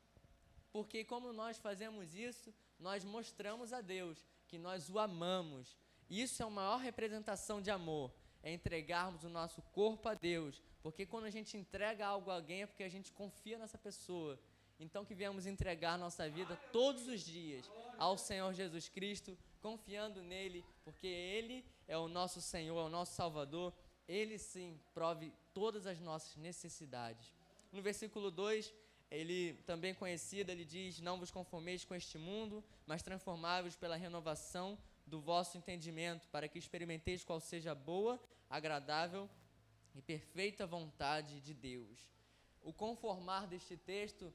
Porque como nós fazemos isso, nós mostramos a Deus que nós o amamos. Isso é a maior representação de amor, é entregarmos o nosso corpo a Deus. Porque quando a gente entrega algo a alguém é porque a gente confia nessa pessoa. Então que venhamos entregar nossa vida todos os dias ao Senhor Jesus Cristo, confiando nele, porque Ele é o nosso Senhor, é o nosso Salvador. Ele sim prove todas as nossas necessidades. No versículo 2, ele também conhecido, ele diz: não vos conformeis com este mundo, mas transformai-vos pela renovação do vosso entendimento, para que experimenteis qual seja a boa, agradável e perfeita vontade de Deus. O conformar deste texto,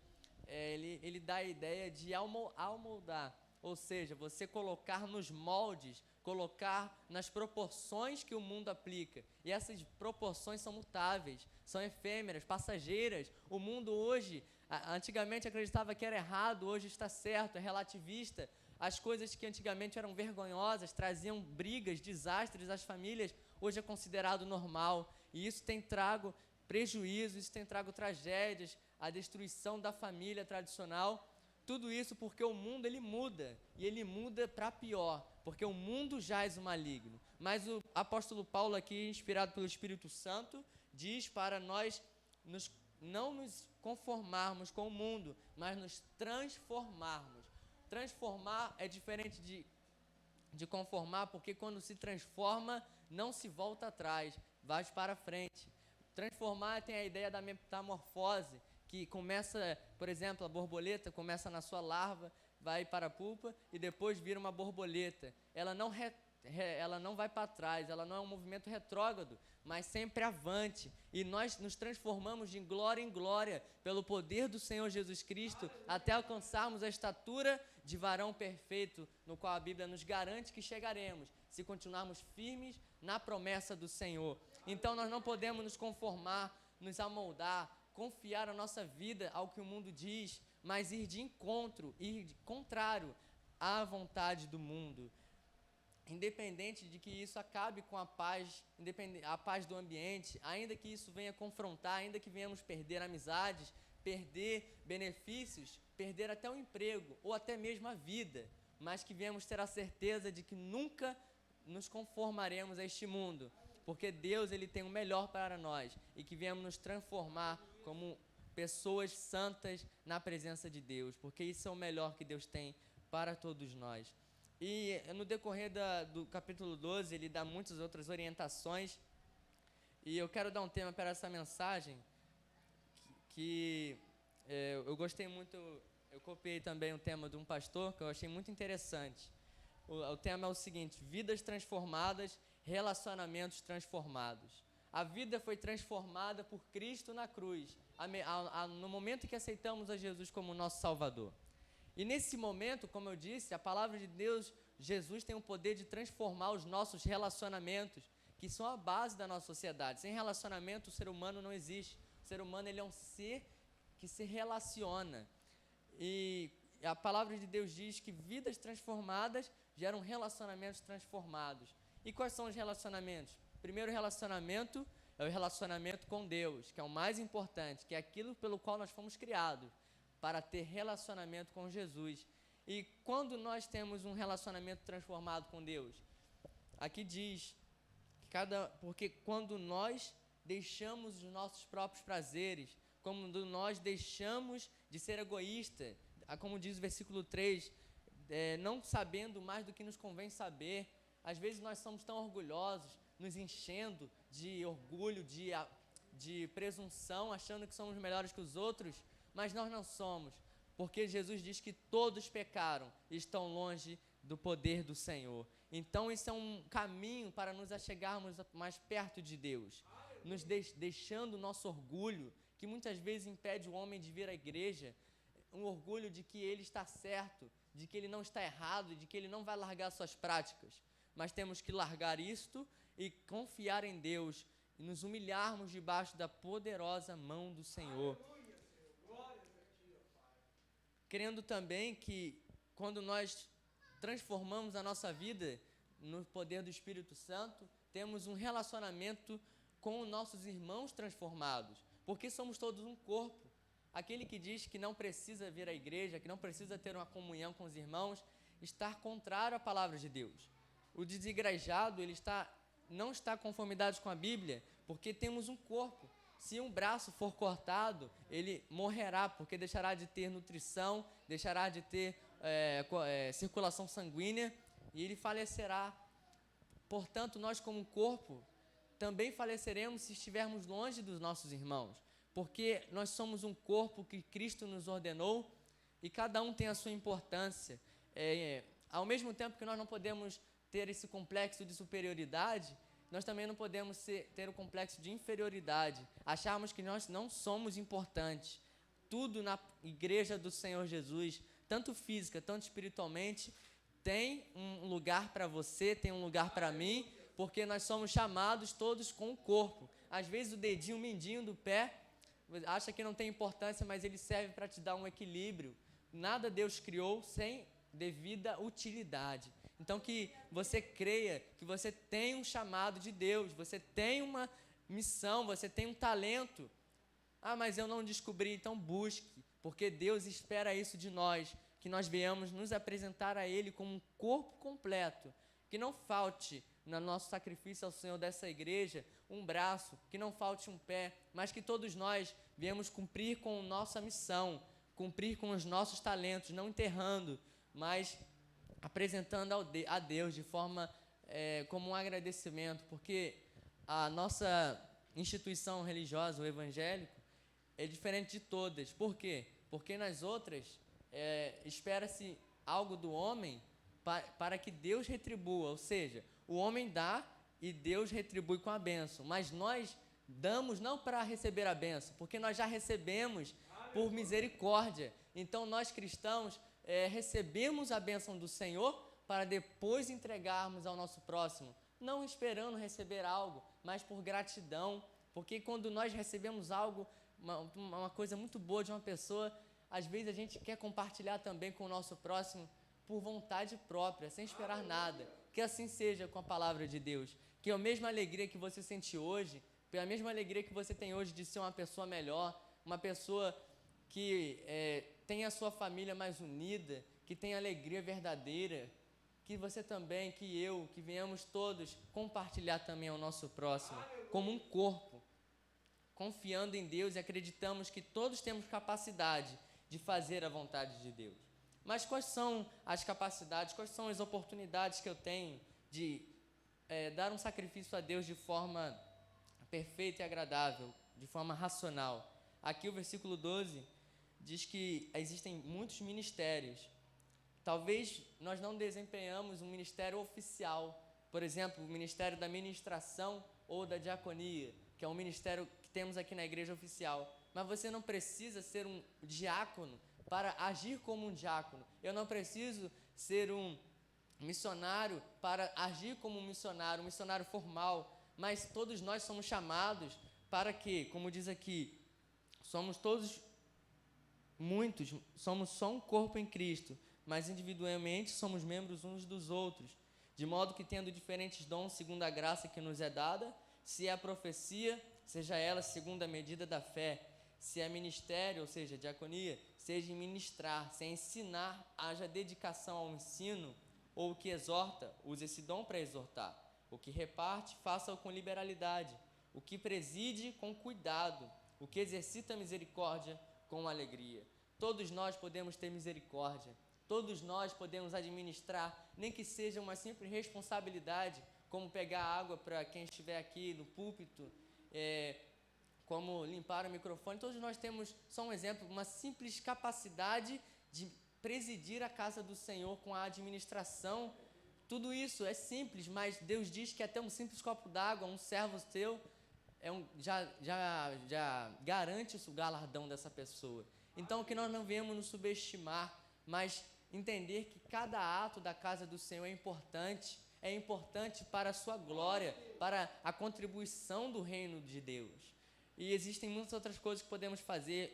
ele dá a ideia de amoldar, ou seja, você colocar nos moldes, colocar nas proporções que o mundo aplica. E essas proporções são mutáveis, são efêmeras, passageiras. O mundo hoje, antigamente acreditava que era errado, hoje está certo, é relativista. As coisas que antigamente eram vergonhosas, traziam brigas, desastres às famílias, hoje é considerado normal. E isso tem trago prejuízo, isso tem trago tragédias, a destruição da família tradicional. Tudo isso porque o mundo ele muda, e ele muda para pior, porque o mundo jaz o maligno. Mas o apóstolo Paulo aqui, inspirado pelo Espírito Santo, diz para nós não nos conformarmos com o mundo, mas nos transformarmos. Transformar é diferente de conformar, porque quando se transforma, não se volta atrás, vai para frente. Transformar tem a ideia da metamorfose, que começa, por exemplo, a borboleta começa na sua larva, vai para a pupa e depois vira uma borboleta. Ela não vai para trás, ela não é um movimento retrógrado, mas sempre avante. E nós nos transformamos de glória em glória pelo poder do Senhor Jesus Cristo, até alcançarmos a estatura de varão perfeito, no qual a Bíblia nos garante que chegaremos, se continuarmos firmes na promessa do Senhor. Então nós não podemos nos conformar, nos amoldar, confiar a nossa vida ao que o mundo diz, mas ir de encontro, ir de contrário à vontade do mundo. Independente de que isso acabe com a paz do ambiente, ainda que isso venha confrontar, ainda que venhamos perder amizades, perder benefícios, perder até o emprego, ou até mesmo a vida, mas que venhamos ter a certeza de que nunca nos conformaremos a este mundo, porque Deus ele tem o melhor para nós, e que venhamos nos transformar como pessoas santas na presença de Deus, porque isso é o melhor que Deus tem para todos nós. E no decorrer do capítulo 12, ele dá muitas outras orientações, e eu quero dar um tema para essa mensagem, que eu gostei muito, eu copiei também um tema de um pastor, que eu achei muito interessante. O tema é o seguinte: vidas transformadas, relacionamentos transformados. A vida foi transformada por Cristo na cruz, no momento em que aceitamos a Jesus como nosso Salvador. E nesse momento, como eu disse, a palavra de Deus, Jesus tem o poder de transformar os nossos relacionamentos, que são a base da nossa sociedade. Sem relacionamento, o ser humano não existe. O ser humano ele é um ser que se relaciona. E a palavra de Deus diz que vidas transformadas geram relacionamentos transformados. E quais são os relacionamentos? O primeiro relacionamento é o relacionamento com Deus, que é o mais importante, que é aquilo pelo qual nós fomos criados, para ter relacionamento com Jesus. E quando nós temos um relacionamento transformado com Deus? Aqui diz, porque quando nós deixamos os nossos próprios prazeres, quando nós deixamos de ser egoísta, como diz o versículo 3, não sabendo mais do que nos convém saber, às vezes nós somos tão orgulhosos, nos enchendo de orgulho, de presunção, achando que somos melhores que os outros, mas nós não somos, porque Jesus diz que todos pecaram e estão longe do poder do Senhor. Então isso é um caminho para nos achegarmos mais perto de Deus, nos deixando o nosso orgulho, que muitas vezes impede o homem de vir à igreja, um orgulho de que ele está certo, de que ele não está errado, de que ele não vai largar suas práticas. Mas temos que largar isto e confiar em Deus e nos humilharmos debaixo da poderosa mão do Senhor. Crendo também que quando nós transformamos a nossa vida no poder do Espírito Santo, temos um relacionamento com nossos irmãos transformados, porque somos todos um corpo. Aquele que diz que não precisa vir à igreja, que não precisa ter uma comunhão com os irmãos, está contrário à palavra de Deus. O desigrejado, não está em conformidade com a Bíblia, porque temos um corpo. Se um braço for cortado, ele morrerá, porque deixará de ter nutrição, deixará de ter circulação sanguínea e ele falecerá. Portanto, nós como corpo também faleceremos se estivermos longe dos nossos irmãos, porque nós somos um corpo que Cristo nos ordenou e cada um tem a sua importância. Ao mesmo tempo que nós não podemos ter esse complexo de superioridade, nós também não podemos ter o complexo de inferioridade, acharmos que nós não somos importantes. Tudo na igreja do Senhor Jesus, tanto física, tanto espiritualmente, tem um lugar para você, tem um lugar para mim, porque nós somos chamados todos com o corpo. Às vezes o dedinho, o mindinho do pé, acha que não tem importância, mas ele serve para te dar um equilíbrio. Nada Deus criou sem devida utilidade. Então que você creia que você tem um chamado de Deus, você tem uma missão, você tem um talento. Ah, mas eu não descobri, então busque, porque Deus espera isso de nós, que nós venhamos nos apresentar a Ele como um corpo completo, que não falte no nosso sacrifício ao Senhor dessa igreja um braço, que não falte um pé, mas que todos nós venhamos cumprir com a nossa missão, cumprir com os nossos talentos, não enterrando, mas apresentando a Deus de forma como um agradecimento, porque a nossa instituição religiosa, o evangélico, é diferente de todas. Por quê? Porque nas outras espera-se algo do homem para que Deus retribua, ou seja, o homem dá e Deus retribui com a bênção, mas nós damos não para receber a bênção, porque nós já recebemos por misericórdia. Então nós cristãos recebemos a bênção do Senhor para depois entregarmos ao nosso próximo, não esperando receber algo, mas por gratidão, porque quando nós recebemos algo, uma coisa muito boa de uma pessoa, às vezes a gente quer compartilhar também com o nosso próximo por vontade própria, sem esperar nada. Que assim seja com a palavra de Deus, que a mesma alegria que você sente hoje, a mesma alegria que você tem hoje de ser uma pessoa melhor, uma pessoa que tem a sua família mais unida, que tem alegria verdadeira, que você também, que eu, que venhamos todos compartilhar também ao nosso próximo, como um corpo, confiando em Deus e acreditamos que todos temos capacidade de fazer a vontade de Deus. Mas quais são as capacidades, quais são as oportunidades que eu tenho de dar um sacrifício a Deus de forma perfeita e agradável, de forma racional? Aqui o versículo 12 diz que existem muitos ministérios. Talvez nós não desempenhamos um ministério oficial, por exemplo, o ministério da ministração ou da diaconia, que é um ministério que temos aqui na igreja oficial. Mas você não precisa ser um diácono para agir como um diácono. Eu não preciso ser um missionário para agir como um missionário formal, mas todos nós somos chamados para que, como diz aqui, somos todos muitos, somos só um corpo em Cristo, mas individualmente somos membros uns dos outros, de modo que tendo diferentes dons segundo a graça que nos é dada, se é a profecia, seja ela segundo a medida da fé, se é ministério, ou seja, diaconia, seja em ministrar, se é ensinar, haja dedicação ao ensino, ou o que exorta, use esse dom para exortar, o que reparte, faça-o com liberalidade, o que preside, com cuidado, o que exercita a misericórdia, com alegria. Todos nós podemos ter misericórdia, todos nós podemos administrar, nem que seja uma simples responsabilidade, como pegar água para quem estiver aqui no púlpito, como limpar o microfone. Todos nós temos, só um exemplo, uma simples capacidade de presidir a casa do Senhor com a administração. Tudo isso é simples, mas Deus diz que até um simples copo d'água, um servo seu, já garante o galardão dessa pessoa. Então, que nós não venhamos nos subestimar, mas entender que cada ato da casa do Senhor é importante para a sua glória, para a contribuição do reino de Deus. E existem muitas outras coisas que podemos fazer,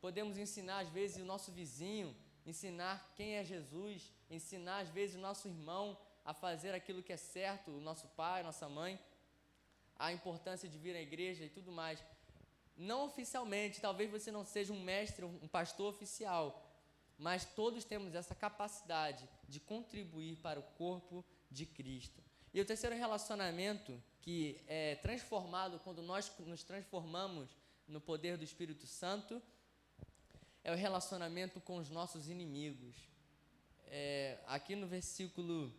podemos ensinar às vezes o nosso vizinho, ensinar quem é Jesus, ensinar às vezes o nosso irmão a fazer aquilo que é certo, o nosso pai, nossa mãe, a importância de vir à igreja e tudo mais. Não oficialmente, talvez você não seja um mestre, um pastor oficial, mas todos temos essa capacidade de contribuir para o corpo de Cristo. E o terceiro relacionamento que é transformado quando nós nos transformamos no poder do Espírito Santo é o relacionamento com os nossos inimigos. Aqui no versículo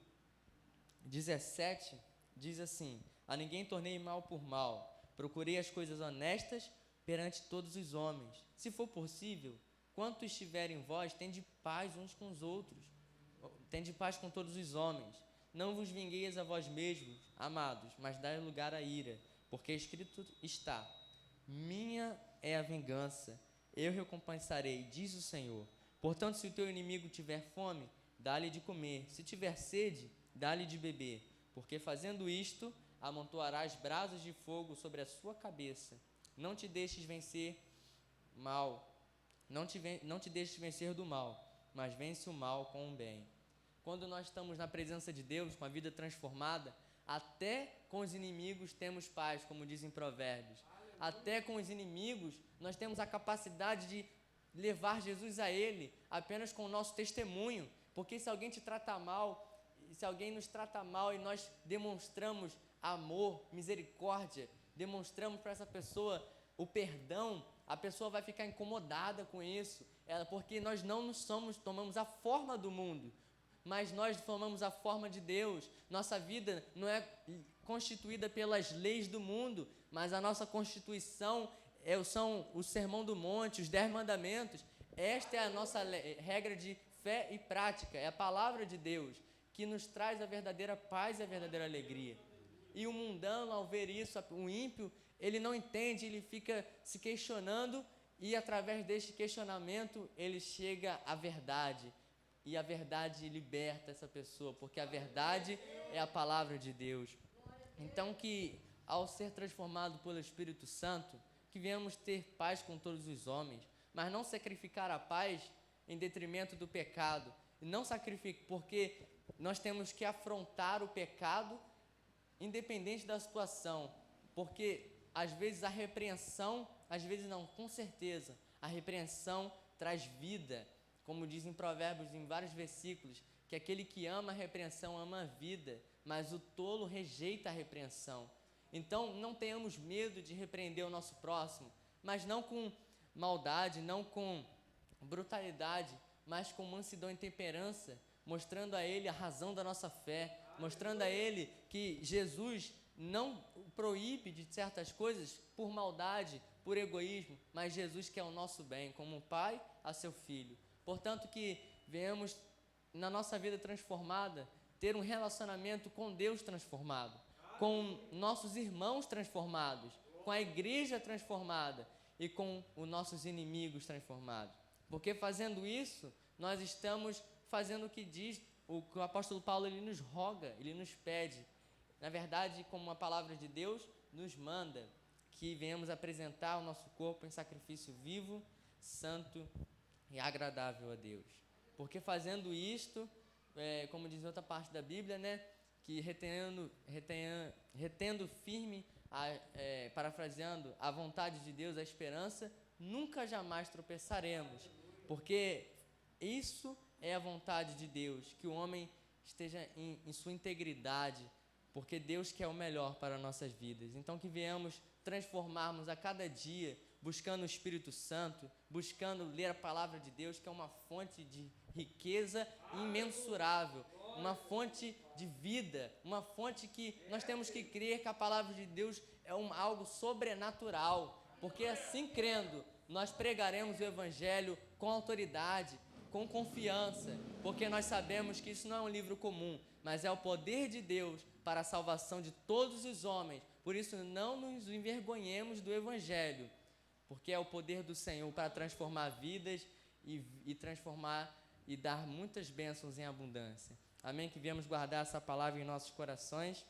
17 diz assim: a ninguém tornei mal por mal, procurei as coisas honestas perante todos os homens. Se for possível, quanto estiver em vós, tende paz uns com os outros, tende paz com todos os homens. Não vos vingueis a vós mesmos, amados, mas dai lugar à ira, porque escrito está: minha é a vingança, eu recompensarei, diz o Senhor. Portanto, se o teu inimigo tiver fome, dá-lhe de comer, se tiver sede, dá-lhe de beber, porque fazendo isto, amontoarás brasas de fogo sobre a sua cabeça. Não te deixes vencer mal, não te deixes vencer do mal, mas vence o mal com o bem. Quando nós estamos na presença de Deus, com a vida transformada, até com os inimigos temos paz, como dizem Provérbios. Até com os inimigos, nós temos a capacidade de levar Jesus a Ele, apenas com o nosso testemunho. Porque se alguém te trata mal, se alguém nos trata mal e nós demonstramos amor, misericórdia, demonstramos para essa pessoa o perdão, a pessoa vai ficar incomodada com isso, porque nós não tomamos a forma do mundo, mas nós tomamos a forma de Deus. Nossa vida não é constituída pelas leis do mundo, mas a nossa constituição são o Sermão do Monte, os 10 mandamentos. Esta é a nossa regra de fé e prática, é a palavra de Deus, que nos traz a verdadeira paz e a verdadeira alegria. E o mundano, ao ver isso, o ímpio, ele não entende, ele fica se questionando, e através deste questionamento ele chega à verdade, e a verdade liberta essa pessoa, porque a verdade é a palavra de Deus. Então, que ao ser transformado pelo Espírito Santo, que venhamos ter paz com todos os homens, mas não sacrificar a paz em detrimento do pecado, e não sacrificar, porque nós temos que afrontar o pecado independente da situação, porque às vezes a repreensão, às vezes não, com certeza, a repreensão traz vida, como dizem Provérbios em vários versículos, que aquele que ama a repreensão ama a vida, mas o tolo rejeita a repreensão. Então não tenhamos medo de repreender o nosso próximo, mas não com maldade, não com brutalidade, mas com mansidão e temperança, mostrando a ele a razão da nossa fé, mostrando a ele que Jesus não proíbe de certas coisas por maldade, por egoísmo, mas Jesus quer o nosso bem, como um pai a seu filho. Portanto, que venhamos na nossa vida transformada, ter um relacionamento com Deus transformado, com nossos irmãos transformados, com a igreja transformada e com os nossos inimigos transformados. Porque fazendo isso, nós estamos fazendo o que diz, o que o apóstolo Paulo ele nos roga, ele nos pede. Na verdade, como a palavra de Deus nos manda, que venhamos apresentar o nosso corpo em sacrifício vivo, santo e agradável a Deus. Porque fazendo isto, como diz outra parte da Bíblia, né, que retendo firme, parafraseando, a vontade de Deus, a esperança, nunca jamais tropeçaremos, porque isso é a vontade de Deus, que o homem esteja em sua integridade, porque Deus quer o melhor para nossas vidas. Então que venhamos transformarmos a cada dia, buscando o Espírito Santo, buscando ler a palavra de Deus, que é uma fonte de riqueza imensurável, uma fonte de vida, uma fonte que nós temos que crer que a palavra de Deus é algo sobrenatural, porque assim crendo, nós pregaremos o Evangelho com autoridade, com confiança, porque nós sabemos que isso não é um livro comum, mas é o poder de Deus para a salvação de todos os homens. Por isso não nos envergonhemos do Evangelho, porque é o poder do Senhor para transformar vidas e transformar e dar muitas bênçãos em abundância. Amém? Que viemos guardar essa palavra em nossos corações,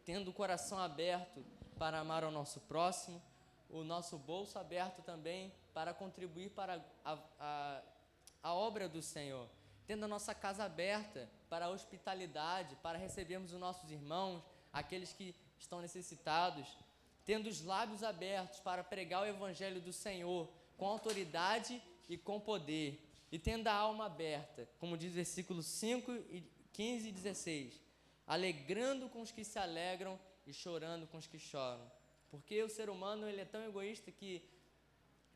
tendo o coração aberto para amar ao nosso próximo, o nosso bolso aberto também para contribuir para a obra do Senhor. tendo a nossa casa aberta para a hospitalidade, para recebermos os nossos irmãos, aqueles que estão necessitados, tendo os lábios abertos para pregar o Evangelho do Senhor com autoridade e com poder, e tendo a alma aberta, como diz versículos 5, 15 e 16, alegrando com os que se alegram e chorando com os que choram. Porque o ser humano ele é tão egoísta que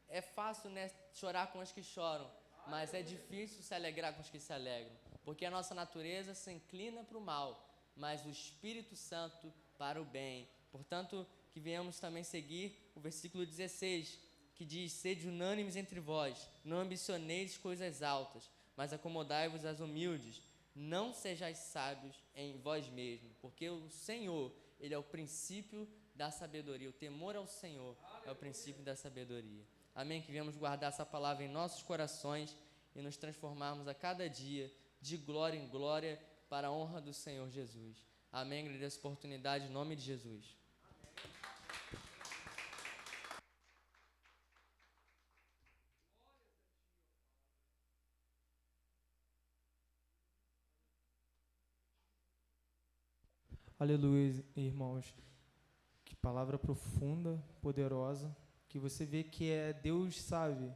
é fácil, né, chorar com os que choram, mas é difícil se alegrar com os que se alegram, porque a nossa natureza se inclina para o mal, mas o Espírito Santo para o bem. Portanto, que venhamos também seguir o versículo 16, que diz: sede unânimes entre vós, não ambicioneis coisas altas, mas acomodai-vos às humildes, não sejais sábios em vós mesmos, porque o Senhor, Ele é o princípio da sabedoria, o temor ao Senhor é o princípio da sabedoria. Amém? Que venhamos guardar essa palavra em nossos corações e nos transformarmos a cada dia de glória em glória para a honra do Senhor Jesus. Amém? Agradeço a oportunidade em nome de Jesus. Aleluia, irmãos. Que palavra profunda, poderosa, que você vê que é Deus, sabe,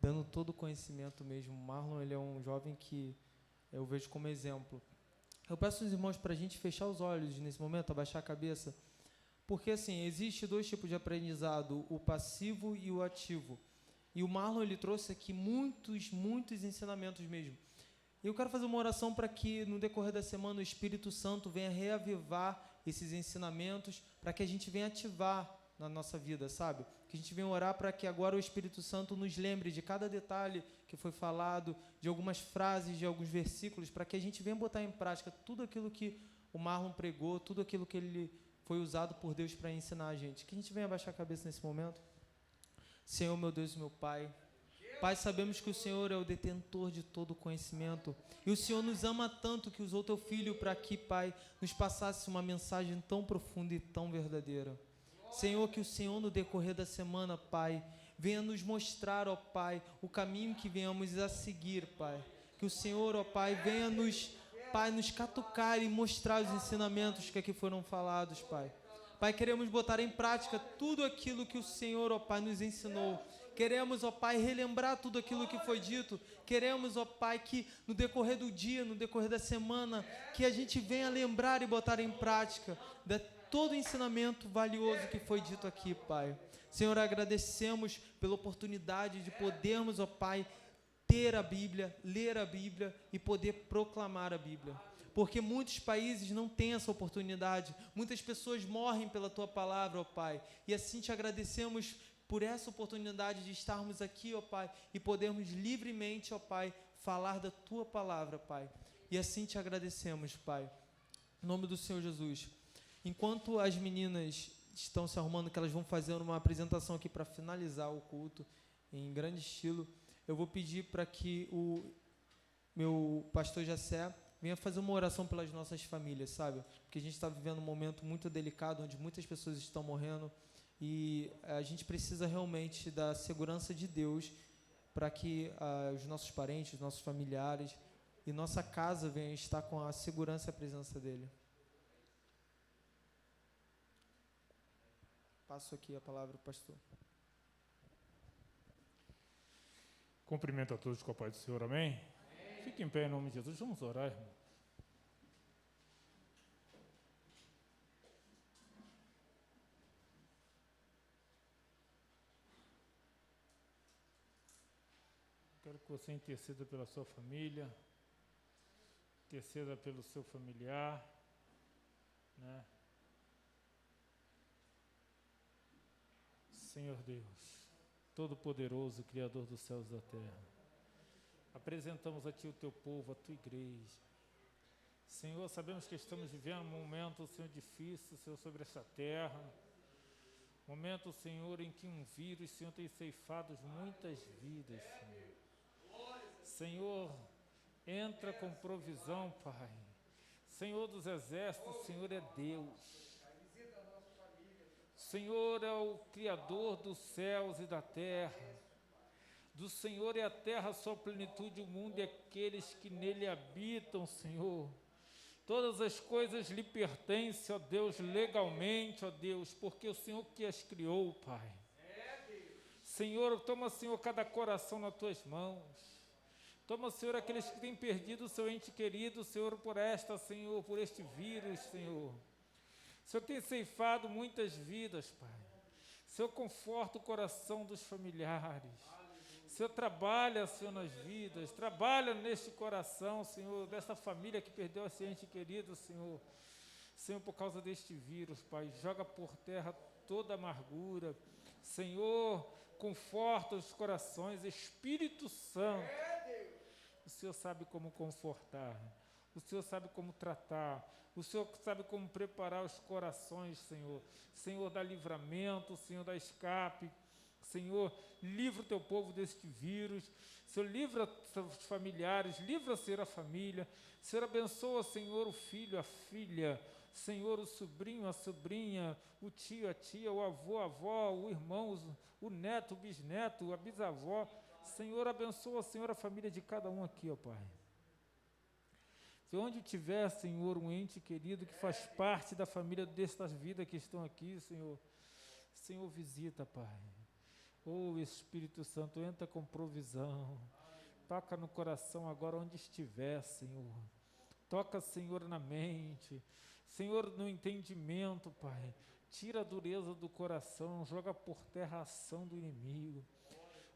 dando todo o conhecimento mesmo. Marlon, ele é um jovem que eu vejo como exemplo. Eu peço aos irmãos para a gente fechar os olhos nesse momento, abaixar a cabeça, porque assim, existe dois tipos de aprendizado, o passivo e o ativo. E o Marlon, ele trouxe aqui muitos ensinamentos mesmo. E eu quero fazer uma oração para que no decorrer da semana o Espírito Santo venha reavivar esses ensinamentos, para que a gente venha ativar na nossa vida, sabe? Que a gente venha orar para que agora o Espírito Santo nos lembre de cada detalhe que foi falado, de algumas frases, de alguns versículos, para que a gente venha botar em prática tudo aquilo que o Marlon pregou, tudo aquilo que ele foi usado por Deus para ensinar a gente. Que a gente venha abaixar a cabeça nesse momento. Senhor, meu Deus e meu Pai, Pai, sabemos que o Senhor é o detentor de todo o conhecimento e o Senhor nos ama tanto que usou Teu Filho para que, Pai, nos passasse uma mensagem tão profunda e tão verdadeira. Senhor, que o Senhor no decorrer da semana, Pai, venha nos mostrar, ó Pai, o caminho que venhamos a seguir, Pai. Que o Senhor, ó Pai, venha nos catucar e mostrar os ensinamentos que aqui foram falados, Pai. Pai, queremos botar em prática tudo aquilo que o Senhor, ó Pai, nos ensinou. Queremos, ó Pai, relembrar tudo aquilo que foi dito. Queremos, ó Pai, que no decorrer do dia, no decorrer da semana, que a gente venha lembrar e botar em prática todo o ensinamento valioso que foi dito aqui, Pai. Senhor, agradecemos pela oportunidade de podermos, ó Pai, ter a Bíblia, ler a Bíblia e poder proclamar a Bíblia. Porque muitos países não têm essa oportunidade. Muitas pessoas morrem pela Tua palavra, ó Pai. E assim te agradecemos por essa oportunidade de estarmos aqui, ó Pai, e podermos livremente, ó Pai, falar da Tua palavra, Pai. E assim te agradecemos, Pai. Em nome do Senhor Jesus. Enquanto as meninas estão se arrumando, que elas vão fazer uma apresentação aqui para finalizar o culto em grande estilo, eu vou pedir para que o meu pastor Jacé venha fazer uma oração pelas nossas famílias, sabe? Porque a gente está vivendo um momento muito delicado, onde muitas pessoas estão morrendo, e a gente precisa realmente da segurança de Deus para que os nossos parentes, os nossos familiares e nossa casa venham estar com a segurança e a presença dEle. Passo aqui a palavra para o pastor. Cumprimento a todos com a paz do Senhor, amém? Fique em pé em nome de Jesus, vamos orar, irmão. Quero que você interceda pela sua família, interceda pelo seu familiar, né? Senhor Deus, Todo-Poderoso, Criador dos céus e da terra, apresentamos a Ti o Teu povo, a Tua igreja. Senhor, sabemos que estamos vivendo um momento, Senhor, difícil, Senhor, sobre essa terra. Momento, Senhor, em que um vírus, Senhor, tem ceifado muitas vidas, Senhor. Senhor, entra com provisão, Pai. Senhor dos exércitos, Senhor é Deus. Senhor é o Criador dos céus e da terra. Do Senhor é a terra, a sua plenitude, o mundo e aqueles que nele habitam, Senhor. Todas as coisas lhe pertencem, ó Deus, legalmente, ó Deus, porque o Senhor que as criou, Pai. Senhor, toma, Senhor, cada coração nas tuas mãos. Toma, Senhor, aqueles que têm perdido o seu ente querido, Senhor, Senhor, por este vírus, Senhor. O Senhor tem ceifado muitas vidas, Pai. O Senhor conforta o coração dos familiares. O Senhor trabalha, Senhor, nas vidas. Trabalha neste coração, Senhor, dessa família que perdeu esse ente querido, Senhor. Senhor, por causa deste vírus, Pai, joga por terra toda amargura. Senhor, conforta os corações. Espírito Santo, o Senhor sabe como confortar. O Senhor sabe como tratar. O Senhor sabe como preparar os corações, Senhor. Senhor, dá livramento, Senhor, dá escape. Senhor, livra o teu povo deste vírus. Senhor, livra os familiares, livra, Senhor, a família. Senhor, abençoa, Senhor, o filho, a filha. Senhor, o sobrinho, a sobrinha, o tio, a tia, o avô, a avó, o irmão, o neto, o bisneto, a bisavó. Senhor, abençoa, Senhor, a família de cada um aqui, ó Pai. Se onde tiver, Senhor, um ente querido que faz parte da família destas vidas que estão aqui, Senhor, Senhor, visita, Pai. Oh, Espírito Santo, entra com provisão. Toca no coração agora onde estiver, Senhor. Toca, Senhor, na mente. Senhor, no entendimento, Pai. Tira a dureza do coração, joga por terra a ação do inimigo.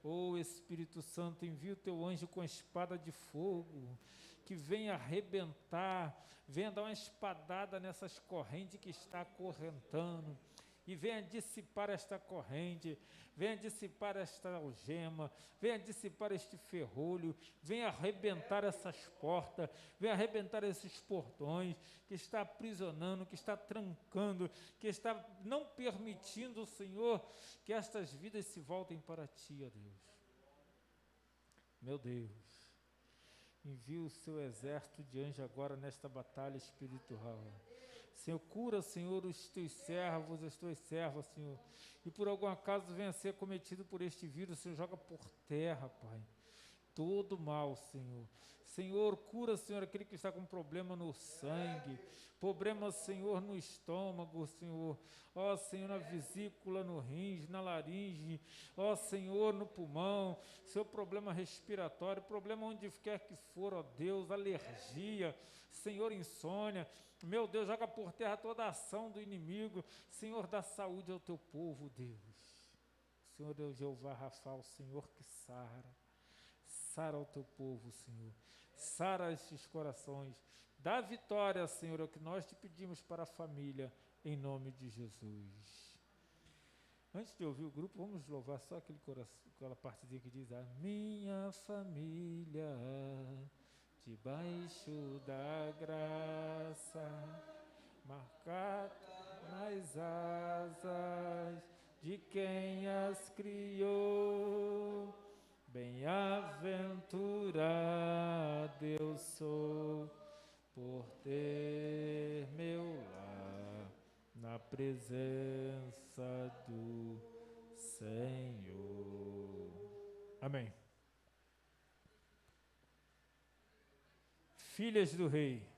Oh, Espírito Santo, envia o teu anjo com a espada de fogo, que venha arrebentar, venha dar uma espadada nessas correntes que está acorrentando, e venha dissipar esta corrente, venha dissipar esta algema, venha dissipar este ferrolho, venha arrebentar essas portas, venha arrebentar esses portões que está aprisionando, que está trancando, que está não permitindo, Senhor, que estas vidas se voltem para Ti, ó Deus. Meu Deus, envia o seu exército de anjos agora nesta batalha espiritual. Senhor, cura, Senhor, os teus servos, as tuas servas, Senhor. E por algum acaso venha a ser cometido por este vírus, Senhor, joga por terra, Pai. Todo mal, Senhor. Senhor, cura, Senhor, aquele que está com problema no sangue, problema, Senhor, no estômago, Senhor. Ó, Senhor, na vesícula, no rins, na laringe. Ó, Senhor, no pulmão. Seu problema respiratório, problema onde quer que for, ó Deus, alergia, Senhor, insônia. Meu Deus, joga por terra toda a ação do inimigo. Senhor, dá saúde ao teu povo, Deus. Senhor, é o Jeová Rafa, o Senhor que sara. Sara ao teu povo, Senhor. Sara estes corações. Dá vitória, Senhor, é o que nós te pedimos para a família, em nome de Jesus. Antes de ouvir o grupo, vamos louvar só aquela partezinha que diz: a minha família, debaixo da graça, marcada nas asas de quem as criou. Bem-aventurado eu sou por ter meu lar na presença do Senhor. Amém. Filhas do Rei.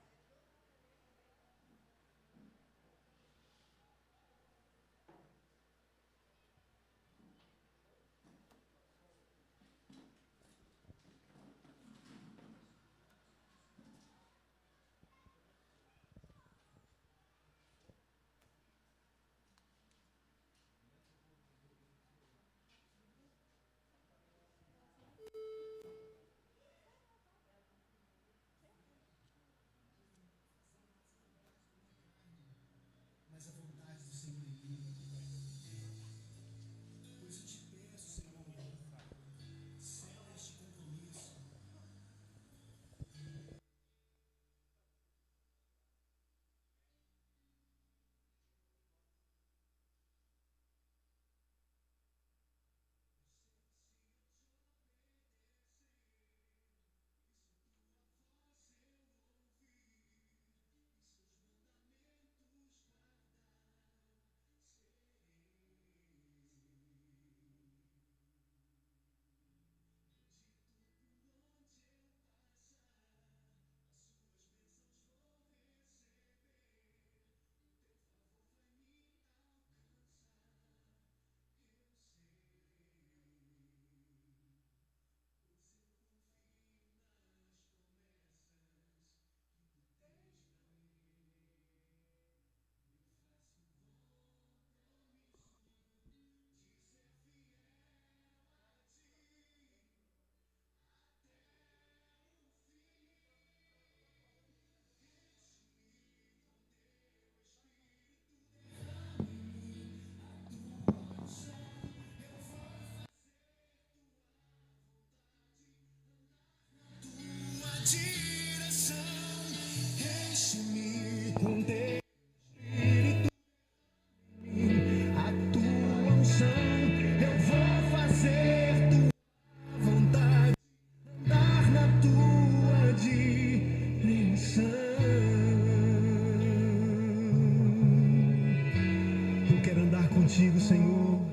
contigo, Senhor.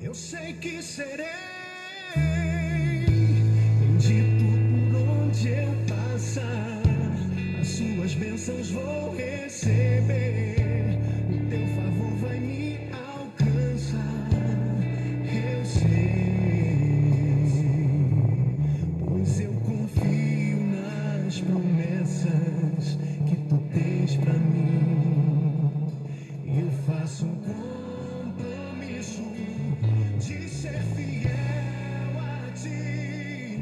Eu sei que serei bendito por onde eu passar. As suas bênçãos vou receber. O teu favor vai me alcançar. Eu sei, pois eu confio nas promessas que tu tens pra mim. Eu faço um compromisso de ser fiel a ti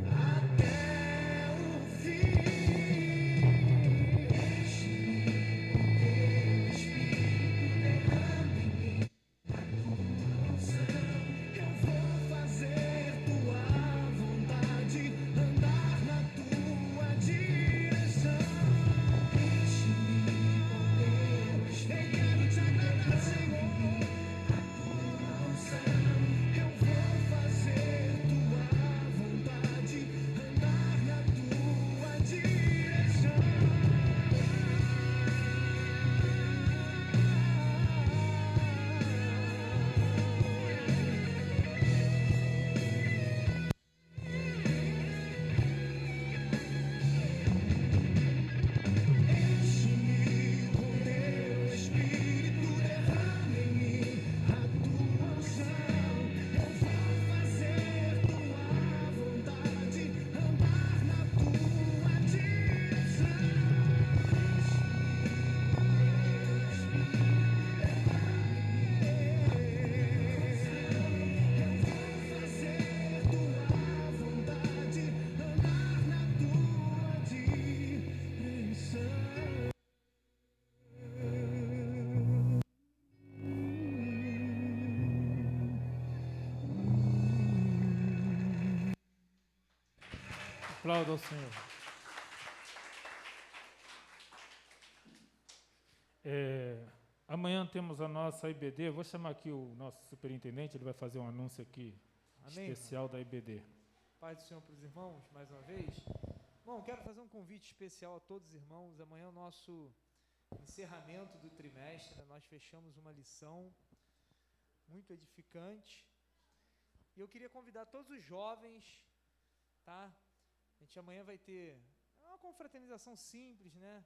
até o fim. Enche-me com teu Espírito, derrame em mim a tua unção. Eu vou fazer tua vontade, andar na tua direção. Enche-me com teu Espírito, eu quero te agradar, Senhor. Eu vou fazer tua vontade, andar na tua direção. Enche-me com teu Espírito, derrame em mim a tua unção. Eu vou fazer tua vontade, andar na tua direção. Eu vou fazer tua vontade, andar na tua direção. Aplauda ao Senhor. Amanhã temos a nossa IBD. Vou chamar aqui o nosso superintendente, ele vai fazer um anúncio aqui Amém. especial da IBD. Pai do Senhor para os irmãos, mais uma vez. Bom, quero fazer um convite especial a todos os irmãos. Amanhã é o nosso encerramento do trimestre, né? Nós fechamos uma lição muito edificante. E eu queria convidar todos os jovens, tá? A gente amanhã vai ter uma confraternização simples, né?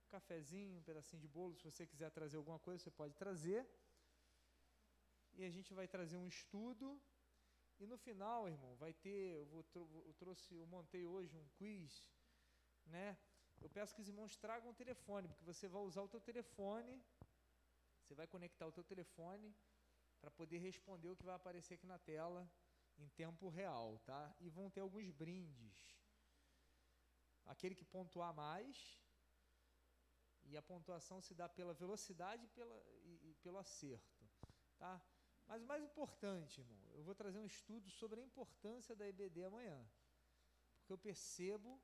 Um cafezinho, um pedacinho de bolo. Se você quiser trazer alguma coisa, você pode trazer. E a gente vai trazer um estudo. E no final, irmão, vai ter, eu montei hoje um quiz, né? Eu peço que os irmãos tragam o telefone, porque você vai usar o teu telefone, você vai conectar o teu telefone para poder responder o que vai aparecer aqui na tela em tempo real, tá? E vão ter alguns brindes. Aquele que pontuar mais, e a pontuação se dá pela velocidade e pelo acerto, tá? Mas o mais importante, irmão, eu vou trazer um estudo sobre a importância da EBD amanhã, porque eu percebo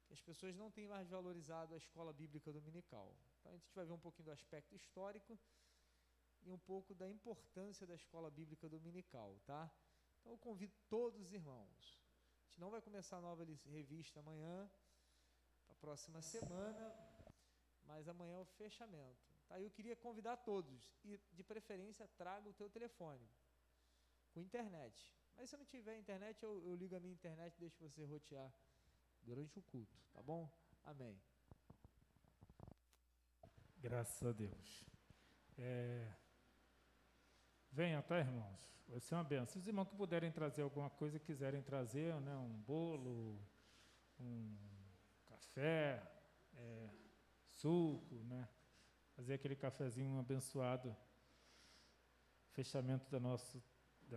que as pessoas não têm mais valorizado a escola bíblica dominical. Então a gente vai ver um pouquinho do aspecto histórico e um pouco da importância da escola bíblica dominical, tá? Então eu convido todos os irmãos. A gente não vai começar a nova revista amanhã, para a próxima semana, mas amanhã é o fechamento. Tá? Eu queria convidar todos, e de preferência traga o teu telefone, com internet. Mas se não tiver internet, eu ligo a minha internet e deixo você rotear durante o culto, tá bom? Amém. Graças a Deus. Venha, tá, irmãos? Vai ser uma benção. Se os irmãos que puderem trazer alguma coisa, quiserem trazer, né, um bolo, um café, suco, né? Fazer aquele cafezinho abençoado, fechamento da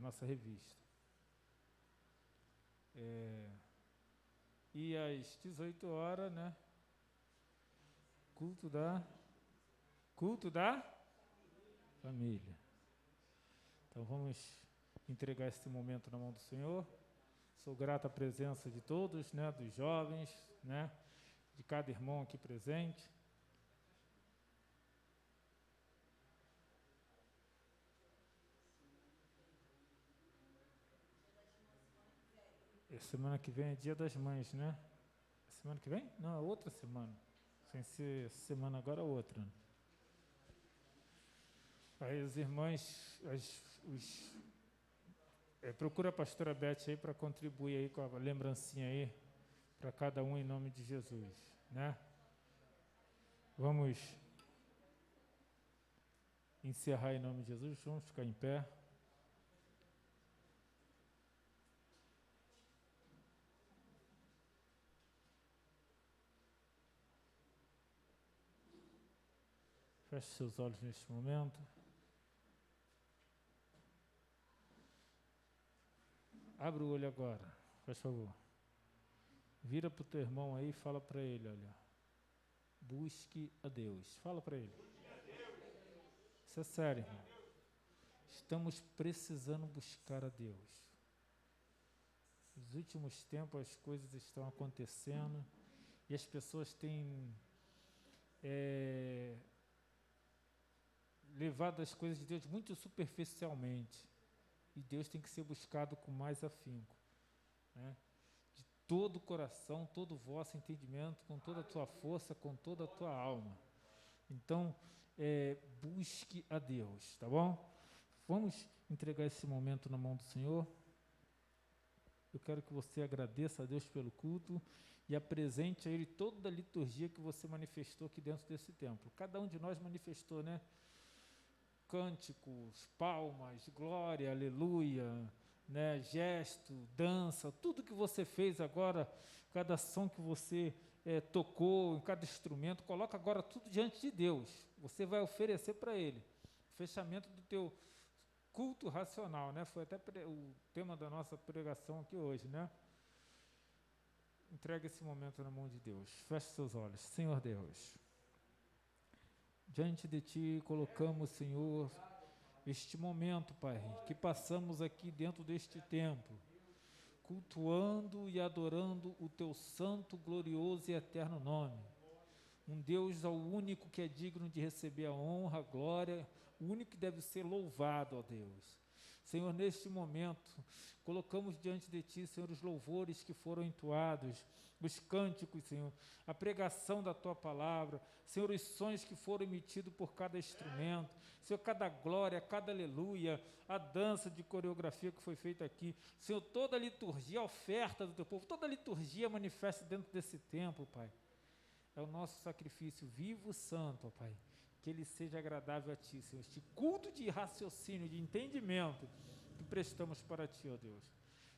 nossa revista. E às 18 horas, né? Culto da família. Então vamos entregar esse momento na mão do Senhor. Sou grato à presença de todos, né? Dos jovens, né? De cada irmão aqui presente. Semana que vem é Dia das Mães, né? semana que vem? Não, é outra semana. Sem ser essa semana agora, outra. Aí as irmãs, procura a pastora Beth aí para contribuir aí com a lembrancinha aí para cada um em nome de Jesus, né? Vamos encerrar em nome de Jesus, vamos ficar em pé. Feche seus olhos neste momento. Abre o olho agora, por favor. Vira para o teu irmão aí e fala para ele, olha. Busque a Deus. Fala para ele. Isso é sério, irmão. Estamos precisando buscar a Deus. Nos últimos tempos as coisas estão acontecendo e as pessoas têm levado as coisas de Deus muito superficialmente. E Deus tem que ser buscado com mais afinco, né? De todo o coração, todo o vosso entendimento, com toda a tua força, com toda a tua alma. Então, busque a Deus, tá bom? Vamos entregar esse momento na mão do Senhor. Eu quero que você agradeça a Deus pelo culto e apresente a Ele toda a liturgia que você manifestou aqui dentro desse templo. Cada um de nós manifestou, né? Cânticos, palmas, glória, aleluia, né? Gesto, dança, tudo que você fez agora, cada som que você tocou, em cada instrumento, coloca agora tudo diante de Deus. Você vai oferecer para Ele. Fechamento do teu culto racional, né? Foi até o tema da nossa pregação aqui hoje, né? Entrega esse momento na mão de Deus. Feche seus olhos. Senhor Deus, diante de Ti colocamos, Senhor, este momento, Pai, que passamos aqui dentro deste templo, cultuando e adorando o Teu santo, glorioso e eterno nome. Um Deus ao único que é digno de receber a honra, a glória, o único que deve ser louvado, ó Deus. Senhor, neste momento, colocamos diante de Ti, Senhor, os louvores que foram entoados, os cânticos, Senhor, a pregação da Tua palavra, Senhor, os sons que foram emitidos por cada instrumento, Senhor, cada glória, cada aleluia, a dança de coreografia que foi feita aqui, Senhor, toda a liturgia, a oferta do Teu povo, toda a liturgia manifesta dentro desse templo, Pai. É o nosso sacrifício vivo, santo, ó Pai, que ele seja agradável a Ti, Senhor, este culto de raciocínio, de entendimento que prestamos para Ti, ó Deus.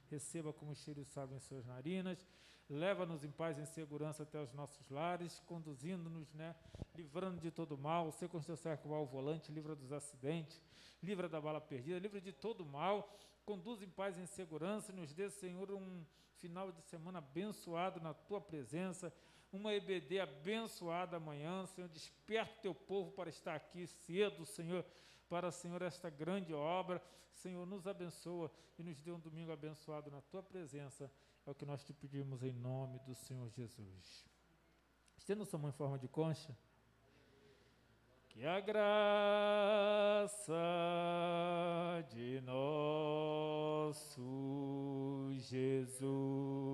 Receba como cheiro sábio em suas narinas, leva-nos em paz e em segurança até os nossos lares, conduzindo-nos, né, livrando de todo mal, ser com o Teu servo ao volante, livra dos acidentes, livra da bala perdida, livra de todo mal, conduz em paz e em segurança, nos dê, Senhor, um final de semana abençoado na Tua presença, uma EBD abençoada amanhã, Senhor, desperta o Teu povo para estar aqui cedo, Senhor, para, Senhor, esta grande obra. Senhor, nos abençoa e nos dê um domingo abençoado na Tua presença, é o que nós Te pedimos em nome do Senhor Jesus. Estenda sua mão em forma de concha. Que a graça de nosso Jesus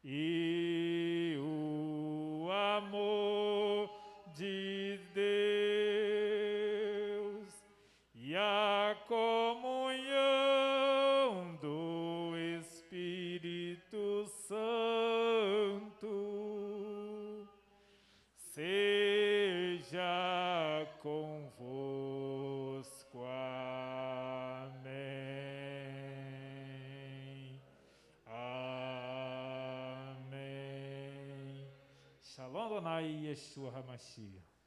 e o amor de Deus e a comunhão do Espírito Santo seja convosco. Amém. Amém. Shalom Adonai Yeshua HaMashiach.